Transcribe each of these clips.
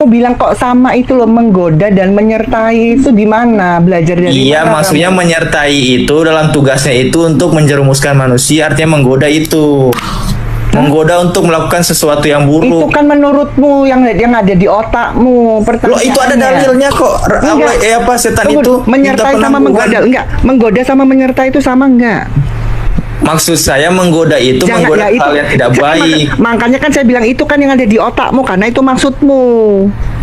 Aku bilang kok sama itu loh, menggoda dan menyertai itu di mana? Belajar dari Iya, mana maksudnya kamu? menyertai itu dalam tugasnya itu untuk menjerumuskan manusia, artinya menggoda itu. Hah? Menggoda untuk melakukan sesuatu yang Itu buruk. kan menurutmu yang ada di otakmu. Loh, itu ada Pertanyaannya. dalilnya kok. Enggak. Apa setan Tunggu, itu minta menyertai sama penangguhan. menggoda. Enggak, menggoda sama menyertai itu sama enggak? Maksud saya menggoda itu Jangan menggoda ya itu. hal yang tidak baik. Makanya kan saya bilang itu kan yang ada di otakmu karena itu maksudmu.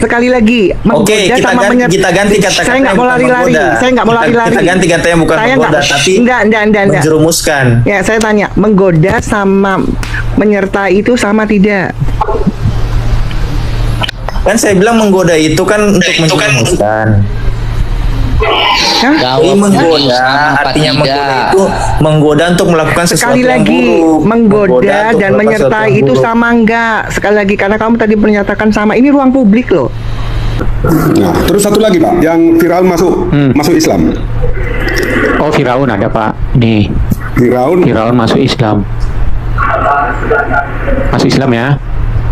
Sekali lagi, menggoda Oke, sama menyertai. kita ganti kata-kata Saya nggak yang mau bukan lari-lari. menggoda. Saya nggak mau lari-lari. Kita ganti kata yang bukan Saya menggoda, nggak. tapi Enggak. menjerumuskan. Ya, saya tanya, menggoda sama menyertai itu sama tidak? Kan saya bilang menggoda itu kan untuk menjerumuskan. Hah? Jadi menggoda, artinya menggoda itu menggoda untuk melakukan sesuatu Sekali yang lagi, buruk. menggoda untuk dan melakukan sesuatu menyertai yang itu buruk. sama enggak? Sekali lagi, karena kamu tadi menyatakan sama. Ini ruang publik loh. Nah, terus satu lagi Pak, yang Firaun masuk Islam. Oh, Firaun ada Pak. Nih, Firaun, Firaun masuk Islam. Masuk Islam ya.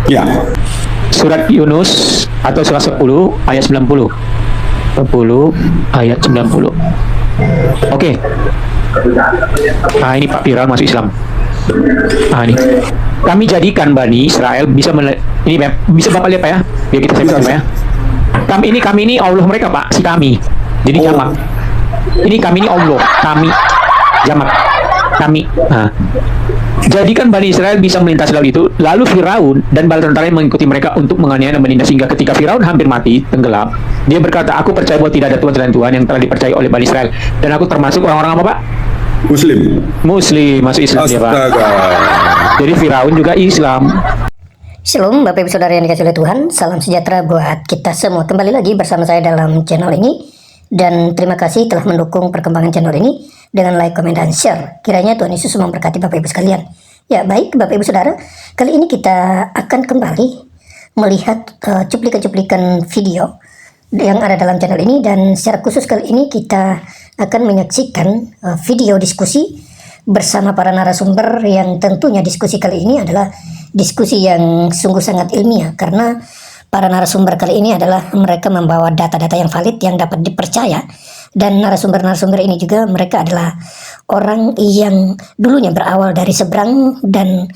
ya. Surat Yunus atau surat 10 ayat 90. 10 ayat 90. Oke. Nah, ini Pak Firaun masuk Islam. Nah, ini. Kami jadikan Bani Israel ini bisa Bapak lihat Pak ya? Biar kita Bisa, Pak bisa. ya. Kami ini Allah mereka Pak, si kami. Jadi Oh. jamak. Ini kami ini Allah, kami jamak. Kami. Nah. Jadikan Bani Israel bisa melintasi laut itu, lalu Firaun dan bala tentara mengikuti mereka untuk menganiaya dan menindas, hingga ketika Firaun hampir mati, tenggelam, dia berkata, aku percaya bahwa tidak ada Tuhan selain Tuhan yang telah dipercayai oleh Bani Israel, dan aku termasuk orang-orang apa Pak? Muslim. Muslim, masuk Islam dia Pak. Astaga. Jadi Firaun juga Islam. Shalom Bapak Ibu Saudara yang dikasih oleh Tuhan, salam sejahtera buat kita semua. Kembali lagi bersama saya dalam channel ini, dan terima kasih telah mendukung perkembangan channel ini dengan like, comment, dan share. Kiranya Tuhan Yesus memberkati Bapak Ibu sekalian. Ya baik Bapak Ibu Saudara, kali ini kita akan kembali melihat cuplikan-cuplikan video yang ada dalam channel ini, dan secara khusus kali ini kita akan menyaksikan video diskusi bersama para narasumber, yang tentunya diskusi kali ini adalah diskusi yang sungguh sangat ilmiah, karena para narasumber kali ini adalah mereka membawa data-data yang valid yang dapat dipercaya, dan narasumber-narasumber ini juga mereka adalah orang yang dulunya berawal dari seberang dan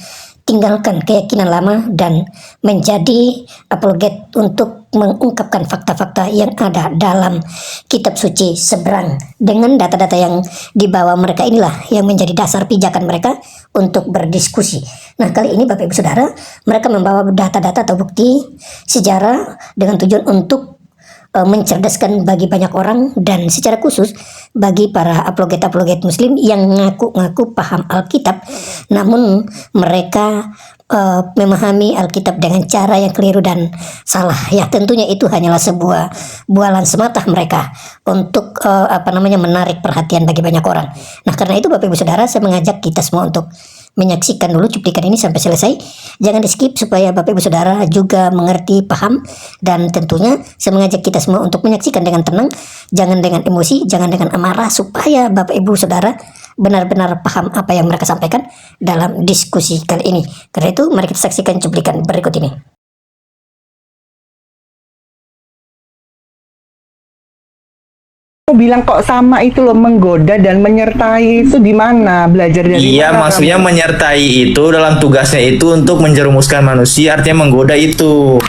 tinggalkan keyakinan lama dan menjadi apologet untuk mengungkapkan fakta-fakta yang ada dalam kitab suci seberang. Dengan data-data yang dibawa mereka inilah yang menjadi dasar pijakan mereka untuk berdiskusi. Nah, kali ini Bapak Ibu Saudara, mereka membawa data-data atau bukti sejarah dengan tujuan untuk mencerdaskan bagi banyak orang, dan secara khusus bagi para apologet-apologet muslim yang ngaku-ngaku paham Alkitab, namun mereka memahami Alkitab dengan cara yang keliru dan salah. Ya, tentunya itu hanyalah sebuah bualan semata mereka untuk menarik perhatian bagi banyak orang. Nah, karena itu Bapak Ibu Saudara, saya mengajak kita semua untuk menyaksikan dulu cuplikan ini sampai selesai. Jangan di skip supaya Bapak Ibu Saudara juga mengerti, paham, dan tentunya saya mengajak kita semua untuk menyaksikan dengan tenang, jangan dengan emosi, jangan dengan amarah, supaya Bapak Ibu Saudara benar-benar paham apa yang mereka sampaikan dalam diskusi kali ini. Karena itu mari kita saksikan cuplikan berikut ini. Aku bilang kok sama itu loh, menggoda dan menyertai itu di mana? Belajar dari Iya, mana maksudnya kamu? menyertai itu dalam tugasnya itu untuk menjerumuskan manusia, artinya menggoda itu.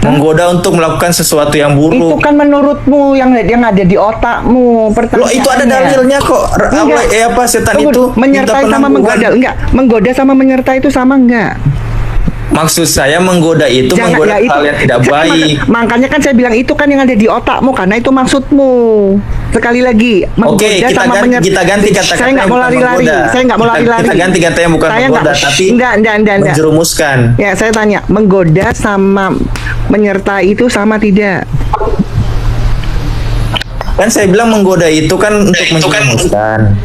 Menggoda untuk melakukan sesuatu yang Itu buruk. kan menurutmu yang ada di otakmu. Loh, itu ada dalilnya kok. Enggak. Apa setan Tunggu, itu minta menyertai sama penangguhan. menggoda enggak? Menggoda sama menyertai itu sama enggak? Maksud saya menggoda itu menggoda ya itu. hal yang tidak baik. Makanya kan saya bilang itu kan yang ada di otakmu karena itu maksudmu. Sekali lagi, menggoda Oke, sama menyertai. kita ganti kata-kata Saya nggak yang mau bukan lari-lari. menggoda. Saya nggak mau lari-lari. Kita ganti kata yang bukan Saya menggoda, nggak- tapi enggak. menjerumuskan. Ya, saya tanya, menggoda sama menyertai itu sama tidak? Kan saya bilang menggoda itu kan untuk menjerumuskan.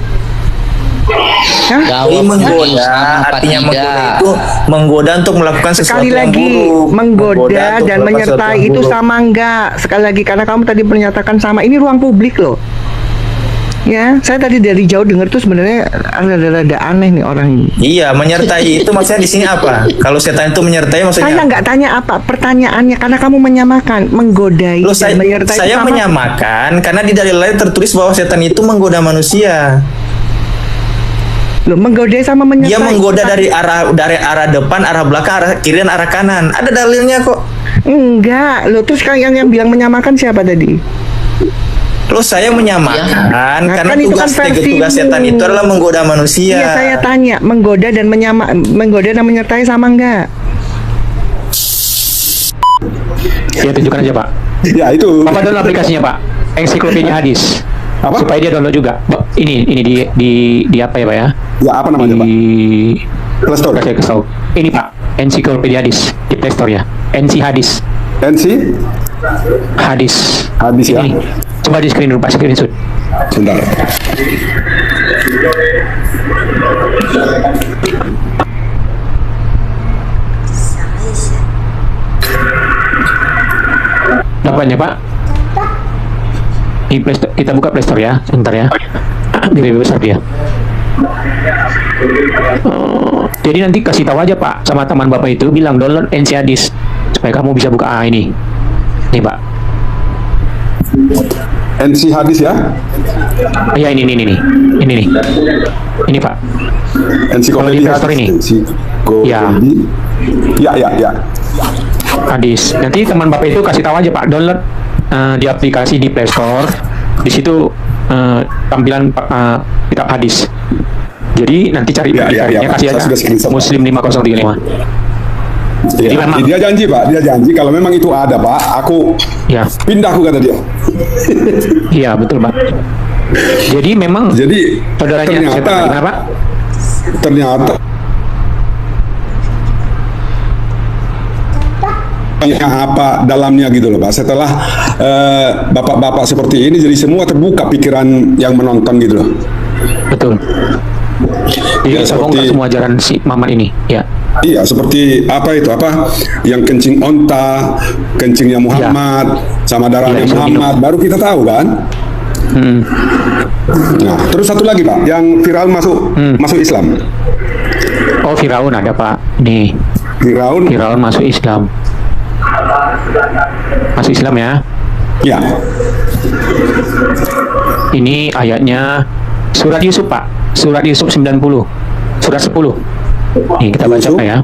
Hah? Jadi menggoda, artinya menggoda itu menggoda untuk melakukan sesuatu Sekali yang lagi, buruk. menggoda untuk dan melakukan sesuatu menyertai yang itu buruk. sama enggak? Sekali lagi, karena kamu tadi menyatakan sama. Ini ruang publik loh. Ya, saya tadi dari jauh dengar tuh sebenarnya ada aneh nih orang ini. Iya, menyertai itu maksudnya di sini apa? Kalau setan itu menyertai Saya maksudnya. nggak tanya apa pertanyaannya karena kamu menyamakan menggodai Loh, dan menyertai saya itu sama. menyamakan karena di dalil lain tertulis bahwa setan itu menggoda manusia. Loh, menggodai sama menyertai. Dia menggoda dari arah depan, arah belakang, arah kiri dan arah kanan. Ada dalilnya kok. Enggak, loh terus yang bilang menyamakan siapa tadi? Loh, saya menyamakan karena kan itu kan tugas setan itu adalah menggoda manusia. Iya, saya tanya, menggoda dan menggoda dan menyertai sama enggak? Ya tunjukkan aja Pak. Ya itu. Bapak download aplikasinya Pak, ensiklopedia hadis. Apa? Supaya dia download juga. Ini di apa ya Pak ya? Ya apa namanya Pak? Di Play Store. Saya kesal. Ini Pak, ensiklopedia hadis di Play Store ya. NC hadis. NC Hadis. Hadis ya. Ini. Coba di screen dulu Pak, screenshot. Sebentar. Dapatnya Pak? Di Play Store, kita buka Play Store ya, sebentar ya. Di website dia. Jadi nanti kasih tahu aja Pak sama teman Bapak itu, bilang download NC Hadis supaya kamu bisa buka ini. Nih Pak. NC Hadis ya. Ya ini nih. Ini Pak. Ensiklopedia Literatur ini. Ensiklopedia. Ya. Hadis. Nanti teman Bapak itu kasih tahu aja Pak, download di aplikasi di Play Store. Di situ tampilan kitab hadis. Jadi nanti cari Ya, kasih saya aja sudah screenshot, Pak. Muslim 5035. Ya, Jadi memang- dia janji Pak, dia janji kalau memang itu ada Pak, aku Ya, pindah aku kata dia. iya betul Pak. Jadi memang Jadi saudaranya setan kenapa? ternyata apa dalamnya gitu loh Pak. Setelah bapak-bapak seperti ini, jadi semua terbuka pikiran yang menonton gitu loh. Betul. Jadi Ya, kita seperti- bongkar semua ajaran si Maman ini. Ya. Iya, seperti apa itu apa yang kencing onta, kencingnya Muhammad, sama darahnya Iya, Islam Muhammad, baru kita tahu kan. Nah, terus satu lagi Pak, yang Firaun masuk Islam. Oh, Firaun ada Pak. Nih, Firaun, Firaun masuk Islam. Masuk Islam ya. ya, Ini ayatnya surat Yusuf Pak. Surat Yusuf 90. Surat 10. Nih kita baca Yusuf? Pak ya.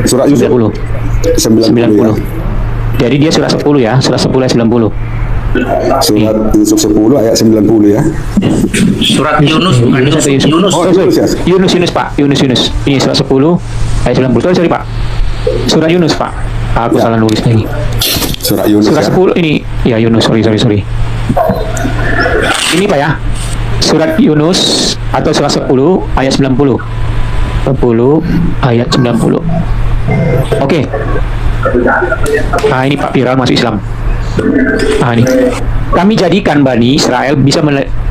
surat Yusuf 90. 90 ya. Jadi dia surat 10 ya, surat 10 ayat 90. Surat Yusuf 10 ayat 90 ya. Surat Yunus bukan Yunus Yusuf. atau Yusuf? Oh, sorry. Yunus ya. Yunus Pak, Yunus. Ini surat 10 ayat 90. Sorry Pak. Surat Yunus Pak. Aku Ya. salah nulis lagi. Surat Yunus Surat ya. 10 ini ya Yunus, sorry. Ini Pak ya. Surat Yunus atau surat 10 ayat 90. 10 ayat 90. Oke. Nah, ini Pak Firaun masuk Islam. Nah, ini. Kami jadikan Bani Israel bisa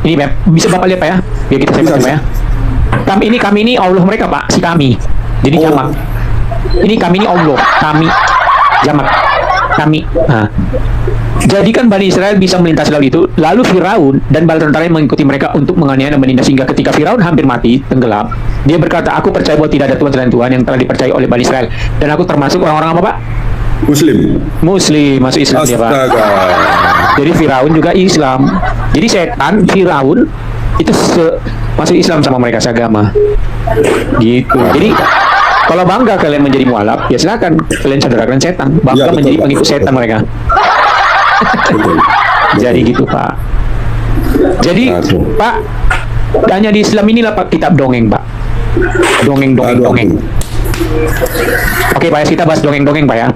ini bisa Bapak lihat Pak ya. Biar kita Bisa, Pak ya. Kami ini Allah mereka Pak, si kami. Jadi Oh. jamak. Ini kami ini Allah, kami jamak. Kami. Nah. Jadikan Bani Israel bisa melintasi laut itu, lalu Firaun dan bala tentara yang mengikuti mereka untuk menganiaya dan menindas, hingga ketika Firaun hampir mati, tenggelam, dia berkata, aku percaya bahwa tidak ada Tuhan selain Tuhan yang telah dipercayai oleh Bani Israel. Dan aku termasuk orang-orang apa Pak? Muslim. Muslim, masuk Islam dia Pak. Astaga. Jadi Firaun juga Islam. Jadi setan, Firaun itu masuk Islam sama mereka seagama. Gitu. Jadi kalau bangga kalian menjadi mualaf, ya silakan kalian saudarakan setan. Bangga Ya, betul, menjadi Pak. pengikut setan mereka. Betul. Jadi gitu Pak. Jadi Aduh. Pak, hanya di Islam inilah Pak kitab dongeng Pak. Dongeng. Aduh. Oke Pak, kita bahas dongeng Pak ya.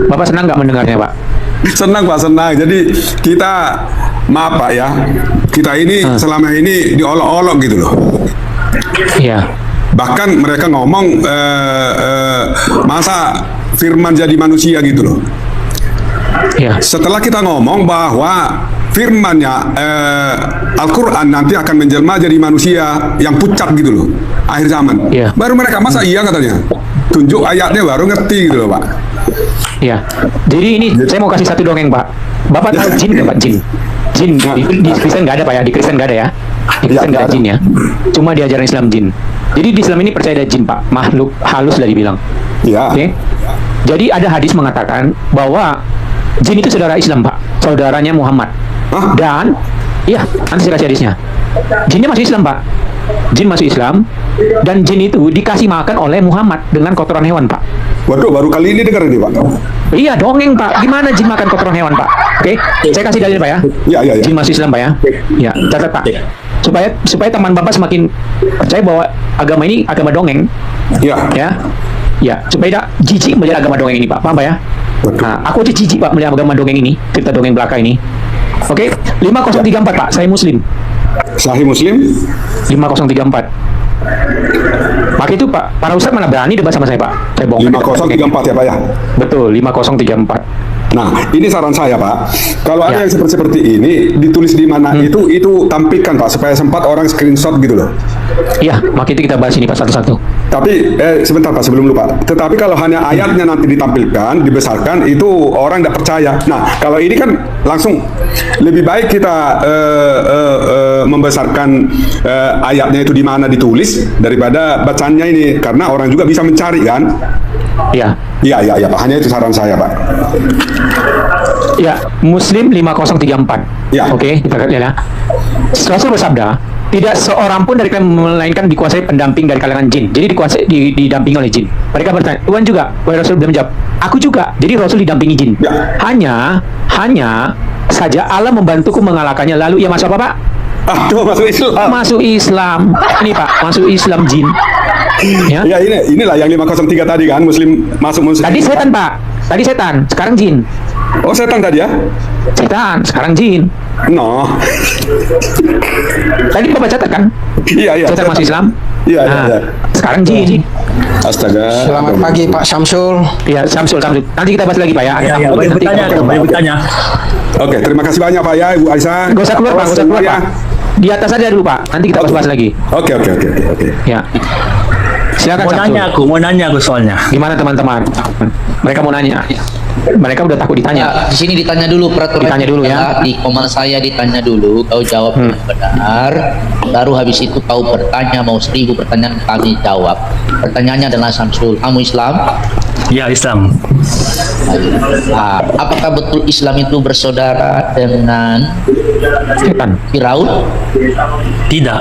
Bapak senang nggak mendengarnya Pak? Senang Pak, senang. Jadi kita maaf Pak ya, kita ini selama ini diolok-olok gitu loh. Iya. Bahkan mereka ngomong masa firman jadi manusia gitu loh. Iya. Setelah kita ngomong bahwa firmannya Al-Quran nanti akan menjelma jadi manusia yang pucat gitu loh, akhir zaman. Iya. Baru mereka masa iya katanya, tunjuk ayatnya baru ngerti gitu loh Pak. Iya. Jadi ini saya mau kasih satu dongeng Pak. Bapak tahu jin nggak Pak? Jin. Jin itu di Kristen nggak ada Pak ya, di Kristen nggak ada ya, di Kristen nggak ada jin ya, cuma di ajaran Islam jin. Jadi di Islam ini percaya ada jin Pak, makhluk halus lah dibilang. Ya. Oke. Jadi ada hadis mengatakan bahwa jin itu saudara Islam Pak, saudaranya Muhammad. Hah? Dan iya, nanti saya kasih hadisnya. Jinnya masuk Islam Pak, jin masuk Islam, dan jin itu dikasih makan oleh Muhammad dengan kotoran hewan Pak. Waduh, baru kali ini dengar ini Pak. Iya dongeng Pak, gimana jin makan kotoran hewan Pak? Oke, saya kasih dalil Pak ya. Ya, ya, ya. Jin masuk Islam Pak ya. Ya, catat Pak. Supaya teman Bapak semakin percaya bahwa agama ini agama dongeng, Ya. ya. Ya, supaya tidak jijik melihat agama dongeng ini Pak. Paham Pak ya? Betul. Nah, aku aja jijik Pak melihat agama dongeng ini, cerita dongeng belaka ini. Oke, 5034 Pak, saya Muslim. Sahih Muslim. 5034. Maka itu Pak, para ustadz mana berani debat sama saya Pak? Saya bongkar. 5034 ya Pak ya. Betul, 5034. Nah, ini saran saya Pak. Kalau ada Ya. yang seperti ini ditulis di mana itu tampilkan Pak supaya sempat orang screenshot gitu loh. Iya, maka itu kita bahas ini Pak satu-satu. Tapi sebentar Pak sebelum lupa. Tetapi kalau hanya ayatnya nanti ditampilkan, dibesarkan itu orang tidak percaya. Nah, kalau ini kan langsung lebih baik kita membesarkan ayatnya itu di mana ditulis daripada bacanya ini karena orang juga bisa mencari kan. Iya. Iya Pak. Hanya itu saran saya Pak. Ya, Muslim 5034. Ya. Oke, kita lihat ya. Rasul bersabda, tidak seorang pun dari kalian melainkan dikuasai pendamping dari kalangan jin. Jadi didampingi oleh jin. Mereka bertanya, Tuhan juga? Wahai Rasul dia menjawab, aku juga. Jadi Rasul didampingi jin. Ya. Hanya saja Allah membantuku mengalahkannya. Lalu ia masuk apa Pak? Aduh, masuk Islam. Masuk Islam. Ini Pak, masuk Islam jin. Ya. Ya inilah yang 503 tadi kan Muslim masuk Muslim. Tadi setan Pak. Tadi setan, sekarang jin. Oh setan tadi ya? Setan, sekarang jin. No. Tadi Bapak catat kan? Iya. Setan masuk Islam. Iya. Sekarang jin. Astaga. Selamat pagi Pak Syamsul. Ya, Samsul. Nanti kita bahas lagi Pak ya. Boleh bertanya. Oke, terima kasih banyak Pak ya, Ibu Aisyah. Gak usah keluar Pak, gak usah keluar Ya. Pak. Di atas aja dulu Pak. Nanti kita bahas lagi. Oke. Ya. Silakan Samsul. Mau nanya aku soalnya. Gimana teman-teman? Mereka mau nanya. Mereka udah takut ditanya. Ya, di sini ditanya dulu peraturan. Ditanya dulu ya. Di komen saya ditanya dulu, kau jawab dengan benar. Baru habis itu kau bertanya, mau 1000 pertanyaan kami jawab. Pertanyaannya adalah Samsul, kamu Islam? Ya, Islam. Nah, apakah betul Islam itu bersaudara dengan Setan. Firaun? Tidak.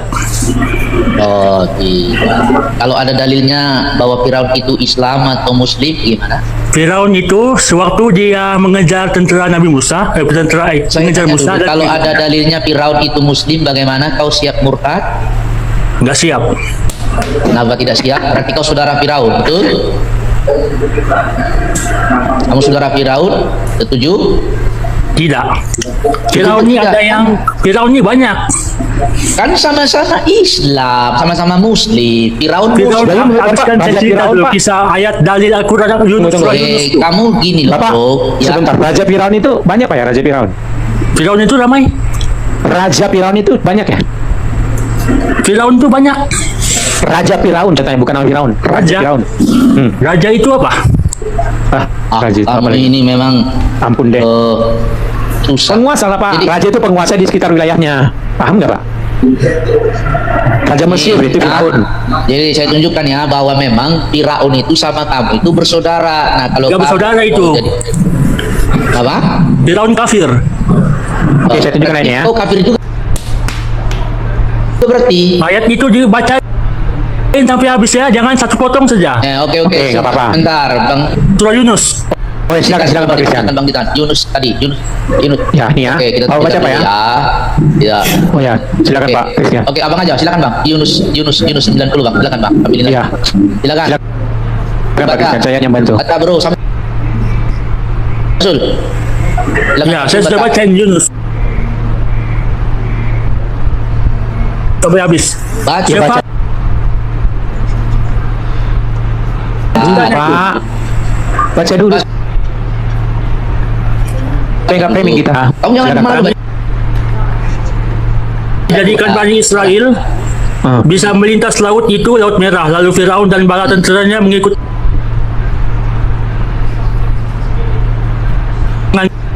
Oh tidak. Kalau ada dalilnya bahwa Firaun itu Islam atau Muslim gimana? Firaun itu sewaktu dia mengejar tentera Nabi Musa, Saya mengejar tanya Musa. dulu, kalau ada dalilnya Firaun itu Muslim, bagaimana kau siap murtad? Nggak siap. Kenapa tidak siap? Berarti kau saudara Firaun, betul? Kamu saudara Firaun, setuju? Tidak. Firaun ini Tidak. ada yang Firaun ini banyak. Kan sama-sama Islam, sama-sama Muslim. Firaun Firaun Muslim. habiskan Raja saya cerita Firaun, dulu Pak. kisah ayat dalil Al-Quran Yunus. Tunggu. Surah Yunus tuh. Kamu gini loh, Bapak, ya. sebentar. Raja Firaun itu banyak Pak ya, Raja Firaun? Firaun itu ramai. Raja Firaun itu banyak ya? Firaun itu banyak. Raja Firaun katanya, bukan nama Firaun. Raja. Firaun. Raja itu apa? Raja itu apa Kamu lagi? ini memang Ampun deh. susah. Penguasa lah Pak. Jadi- Raja itu penguasa di sekitar wilayahnya. Paham nggak Pak? Raja Mesir itu Firaun. Jadi saya tunjukkan ya bahwa memang Firaun itu sama kamu itu bersaudara. Nah kalau Nggak kamu- bersaudara itu. Apa? Firaun kafir. Oke, saya tunjukkan Berarti ini ya. kau kafir juga. Itu berarti. Ayat itu dibaca sampai habis ya, jangan satu potong saja. Oke. Oke, nggak apa-apa. Bentar, Bang. Surah Yunus. Oh, silakan Pak Christian. Bang Ditan. Yunus tadi, Yunus. Ya, ini ya. Oke, kita Mau baca kita Pak ya? Ya. Oh ya, silakan Oke. Pak Christian. Oke, abang aja, silakan Bang. Yunus 90 Bang. Silakan Bang. Ambilin Iya. Silakan. Silakan Pak Christian, saya yang bantu. Kata bro, sama Sul. Silakan, Ya, saya sudah bacain Yunus. Sampai habis. Baca. Siapa? Pak, baca dulu. Pegang framing kita. Kamu jangan Silakan, malu. Pak. Jadikan Bani Israel bisa melintas laut itu, Laut Merah. Lalu Firaun dan bala tenteranya mengikut.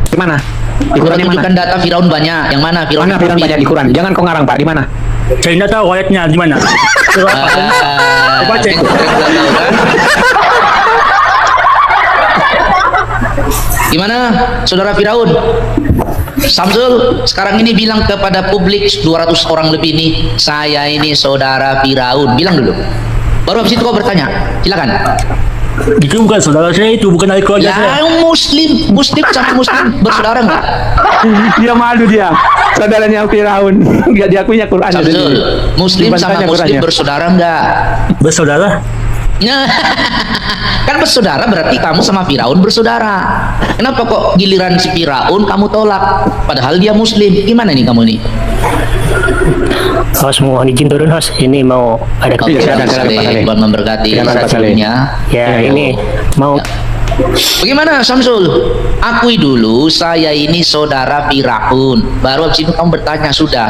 Gimana? Di Quran yang tunjukkan mana? data Firaun banyak. Yang mana Firaun? Mana Firaun banyak di Quran? Jangan kau ngarang Pak, di mana? Saya tidak tahu ayatnya di mana. Surah apa? Coba cek. Gimana, saudara Firaun? Samsul sekarang ini bilang kepada publik 200 orang lebih nih, saya ini saudara Firaun. Bilang dulu. Baru habis itu kau bertanya. Silakan. Itu bukan saudara saya, itu bukan dari keluarga saya. Ya, Muslim sama Muslim bersaudara enggak? Dia malu dia. Saudaranya Firaun. Enggak diakuinya Quran. Samsul, Muslim sama Muslim bersaudara enggak? Bersaudara? Nah, kan bersaudara berarti kamu sama Firaun bersaudara. Kenapa kok giliran si Firaun kamu tolak? Padahal dia Muslim. Gimana nih kamu nih? Host mohon izin turun host, ini mau ada Oke, silakan, Pak Saleh. Pak Saleh. Tuhan memberkati Silakan, Pak Saleh. sebelumnya. ya ini mau Bagaimana Samsul? Akui dulu saya ini saudara Firaun. Baru habis itu kamu bertanya sudah.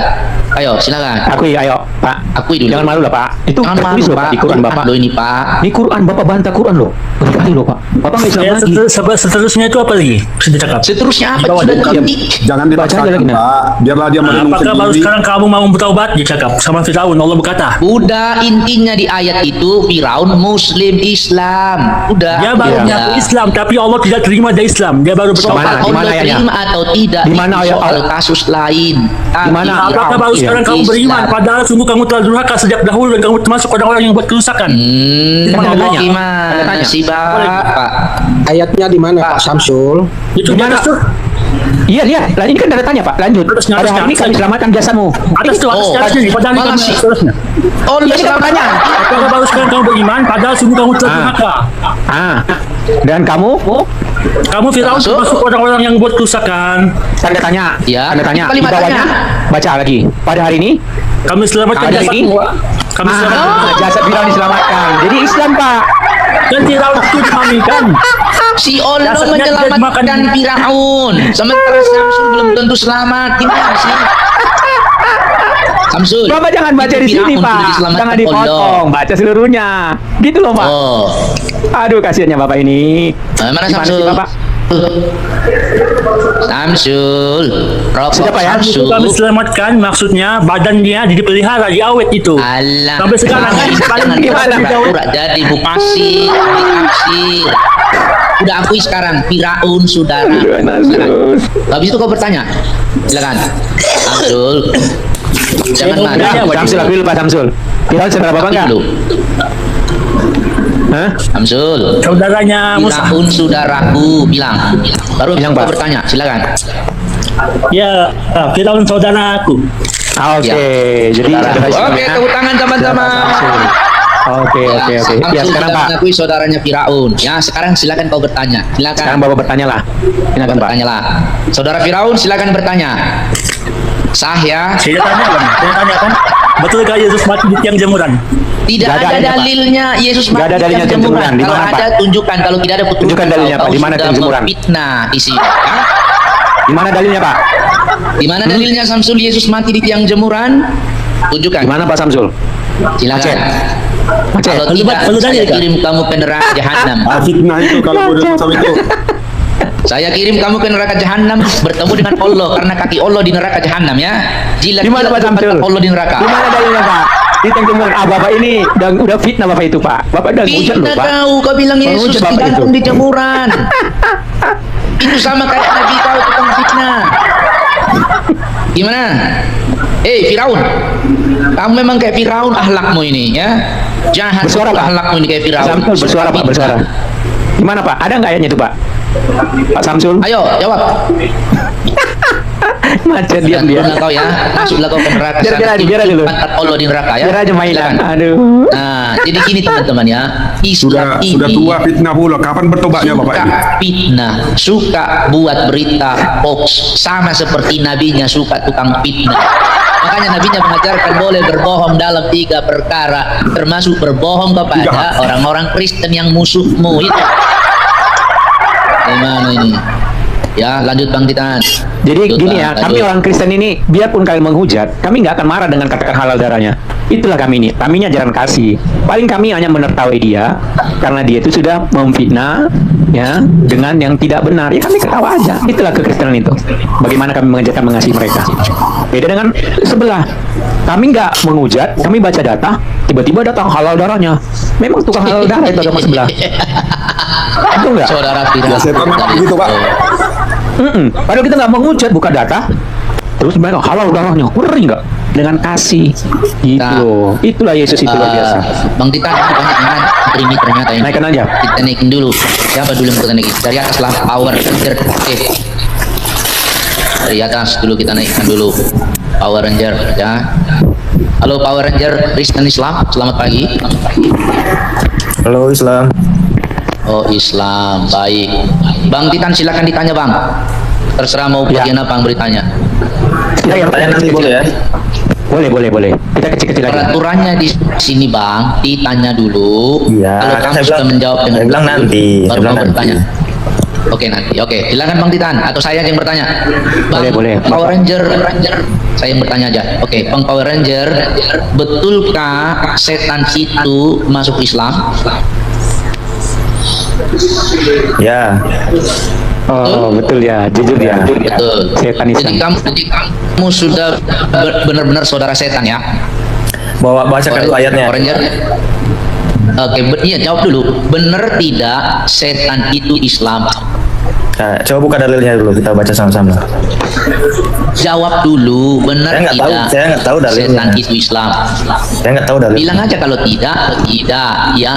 Ayo silakan. Akui, ayo Pak. Akui dulu. Jangan malu lah Pak. Itu Jangan tertulis malu, loh Pak Pak. di Quran Bapak. Loh ini Pak. Ini Quran Bapak bantah Quran loh. Berkali loh Pak. Bapak nggak Islam Ya, lagi. seterusnya itu apa lagi? Bisa dicakap. Seterusnya apa? Di bawah Sudah dia. ketik. Jangan Baca aja dipaksakan lagi, nah. Pak, biarlah dia merenung Apakah baru sendiri. sekarang kamu mau bertaubat? Dicakap sama Firaun. Allah berkata. Udah intinya di ayat itu Firaun Muslim Islam. Udah. Dia baru Udah. mengaku Islam, tapi Allah tidak terima dia Islam. Dia baru Soal bertobat. Di mana Allah ayatnya? terima atau tidak Di mana itu ayat- soal kasus lain. Tapi mana? Apakah baru Iya. sekarang kamu beriman? Islam. Padahal sungguh kamu telah durhaka sejak dahulu dan kamu termasuk orang-orang yang buat kerusakan. Tanda tanya. Gimana Tanya. sih Bapak? Ayatnya di mana Pak Samsul? Itu di atas tuh. Iya, iya. Lah ini kan tanda tanya Pak. Lanjut. Atasnya, Pada hari ini atasnya. kami selamatkan jasamu. Atas tuh, atas Oh, atasnya nih. Padahal malah kamu sih. seterusnya. Oh, Iya, ini kan pertanyaan. Apakah baru sekarang kamu beriman? Padahal sungguh kamu telah durhaka. Ah. Dan kamu? Kamu Firaun Masuk. termasuk orang-orang yang buat kerusakan. Tanda tanya. Ya, Tanda tanya. Di kalimat bawahnya. tanya. Baca lagi. Pada hari ini. Kami selamatkan Ada jasad ini? semua. Kami selamatkan. Jasad Firaun diselamatkan. Jadi Islam Pak. Dan Firaun itu dimamikan. Si Allah Jasadnya tidak menyelamatkan dimakan. Firaun. Sementara Samsul belum tentu selamat. Gimana sih? Samsul. Bapak jangan baca itu di sini Firaun Pak. sudah diselamatkan Jangan dipotong. Allah. Baca seluruhnya. Gitu loh Pak. Oh. Aduh kasihannya Bapak ini. Mana Gimana Samsul? sih, Bapak? Samsul. Rokok Siapa ya? Itu Samsul. kami selamatkan, maksudnya badannya dipelihara, diawet itu. Alah. Sampai sekarang kan jangan gimana, Pak? pura-pura jadi bupasi, ditafsir. Udah akui sekarang Firaun saudara. Silakan. Habis itu kau bertanya. Silakan. Samsul. Jangan mau marah. bertanya, Samsul aku dulu Pak Samsul. Firaun saudara Bapak Akui enggak? dulu. Hah? Samsul. Saudaranya Musa. Firaun saudaraku bilang. Baru Bilang, kau Pak. bertanya. Silakan. Ya, Firaun saudaraku. Ah, Oke, jadi saudara Islam Oke, ya. tepuk tangan teman-teman. Oke, oke, oke. Ya Samsul sekarang sudah Pak. mengakui saudaranya Firaun. Ya, sekarang silakan kau bertanya. Silakan. Sekarang Bapak bertanya lah. Silakan Pak. Bertanyalah. Saudara Firaun silakan bertanya. Sah ya. Saya tanya kan? Saya tanya kan? Betulkah Yesus mati di tiang jemuran? Tidak Nggak ada ada dalilnya, Pak. dalilnya Yesus Nggak ada mati dalilnya tiang tiang jemuran. Di Kalau mana, ada Pak? tunjukkan. Kalau tidak ada Tunjukkan dalilnya, Pak. Di mana tiang jemuran? Fitnah isi. Ya? Di mana dalilnya Pak? Di mana dalilnya Samsul Yesus mati di tiang jemuran? Tunjukkan. Di mana Pak Samsul? Silakan. Aceh. Aceh. Kalau Perlu- tidak, perlu dalil, saya Kak? kirim kamu ke neraka jahanam. Fitnah itu kalau bodoh sama itu. Saya kirim kamu ke neraka jahanam bertemu dengan Allah karena kaki Allah di neraka jahanam ya. Jilat Di mana Pak Samsul? Allah di neraka. Di mana dalilnya Pak? Di tiang jemuran. Ah Bapak ini udah fitnah Bapak itu Pak. Bapak udah ngujar loh Fitnah Pak. kau bilang Yesus Mengujar Bapak digantung itu. di jemuran. Itu sama kayak Nabi kau tukang fitnah. Gimana? Firaun, kamu memang kayak Firaun ahlakmu ini ya. Jahat Bersuara, Pak. ahlakmu ini kayak Firaun. Samsul bersuara Pak, bersuara. Gimana Pak? Ada nggak ayatnya itu Pak? Pak Samsul? Ayo jawab. Macet diam dia. Masuklah kau ya. Masuklah kau ke neraka. Biar sana. biar dulu. Pantat Allah di neraka ya. Biar aja mainan. Silakan. Aduh. Nah, jadi gini teman-teman ya. Islam ini Sudah tua fitnah pula. Kapan bertobatnya Bapak suka ini? fitnah, suka buat berita hoax, sama seperti nabinya suka tukang fitnah. Makanya nabinya mengajarkan boleh berbohong dalam 3 perkara, termasuk berbohong kepada orang-orang Kristen yang musuhmu itu. Gimana ini? Ya, lanjut Bang Titan. Jadi Lanjut, gini Bang, ya, lanjut. kami orang Kristen ini, biarpun kalian menghujat, kami nggak akan marah dengan katakan halal darahnya. Itulah kami ini. Kami ini ajaran kasih. Paling kami hanya menertawai dia karena dia itu sudah memfitnah ya dengan yang tidak benar. Ya kami ketawa aja. Itulah kekristenan itu. Bagaimana kami mengajarkan mengasihi mereka. Beda dengan sebelah. Kami nggak menghujat, kami baca data, tiba-tiba datang halal darahnya. Memang tukang halal darah itu agama sebelah. Itu enggak? Saudara tidak. Ya, setan memang begitu, Pak. Padahal kita nggak menghujat, buka data, terus mereka halal darahnya, ngeri nggak? Dengan kasih, gitu Nah, loh. Itulah Yesus itu luar biasa. Bang Titan banyak banget ini ternyata ini. Naikkan aja. Kita naikin dulu. Siapa dulu yang kita naikin? Dari atas lah, Power Ranger. Oke. Dari atas dulu kita naikkan dulu. Power Ranger ya. Halo Power Ranger Kristen Islam, selamat pagi. Halo Islam. Oh Islam, baik. Bang Titan silakan ditanya Bang. Terserah mau bagian apa yang beritanya. Ya, Tanya nanti boleh ya. Boleh. Kita kecil-kecil aja. Peraturannya di sini Bang, ditanya dulu. Iya, Kalau kan kamu saya sudah bilang- menjawab dengan saya bilang betul, nanti, baru saya bilang mau nanti. bertanya. Oke nanti, oke. Silakan Bang Titan atau saya yang bertanya. Bang Boleh. Power Ranger, saya yang bertanya aja. Oke, Bang Power Ranger, betulkah setan itu masuk Islam? Ya. Oh, betul ya, jujur ya. Betul. Setan Jadi Islam. kamu sudah benar-benar saudara setan ya? Bacakan dulu ayatnya. Power Ranger. Oke, iya jawab dulu. Benar tidak setan itu Islam? Nah, coba buka dalilnya dulu, kita baca sama-sama. Jawab dulu, benar Saya nggak tahu, tidak? saya nggak tahu dalilnya. Setan itu Islam. Saya nggak tahu dalilnya. Bilang aja kalau tidak, ya.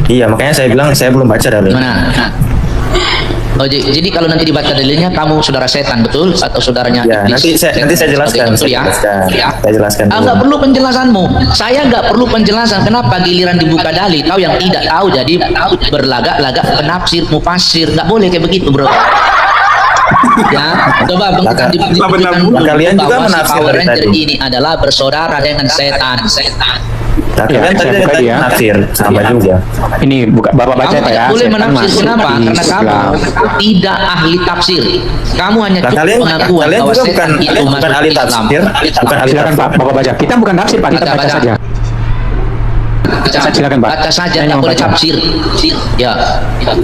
Iya, makanya saya bilang saya belum baca dalilnya. Gimana? Oh, jadi kalau nanti dibaca dalilnya kamu saudara setan betul atau saudaranya Ya, iblis? nanti saya jelaskan. Oke, betul ya. Saya jelaskan dulu. Nggak perlu penjelasanmu. Saya nggak perlu penjelasan. Kenapa giliran dibuka dalil? Kau yang tidak tahu jadi berlagak-lagak penafsir, mufasir. Nggak boleh kayak begitu, bro. Ya, coba Bang Titan dibuktikan dulu kalian juga bahwa si menafsir Power dari Ranger tadi. ini adalah bersaudara dengan setan. Nah, Ya, kalian saya tadi buka tadi dia. nafsir sama juga. Ini Bapak baca Kamu Pak ya. tidak boleh Setan menafsir. masuk Kenapa? Karena Islam. kamu tidak ahli tafsir. Kamu hanya Nah, cukup kalian pengakuan kalian bahwa juga setan itu bukan masuk ahli Islam. tafsir, bukan ahli Silakan Pak, tafsir. Bapak baca. Kita bukan tafsir Pak, kita baca saja. Silakan, Pak. Baca saja, Saya tak mau boleh baca. tafsir. Ya,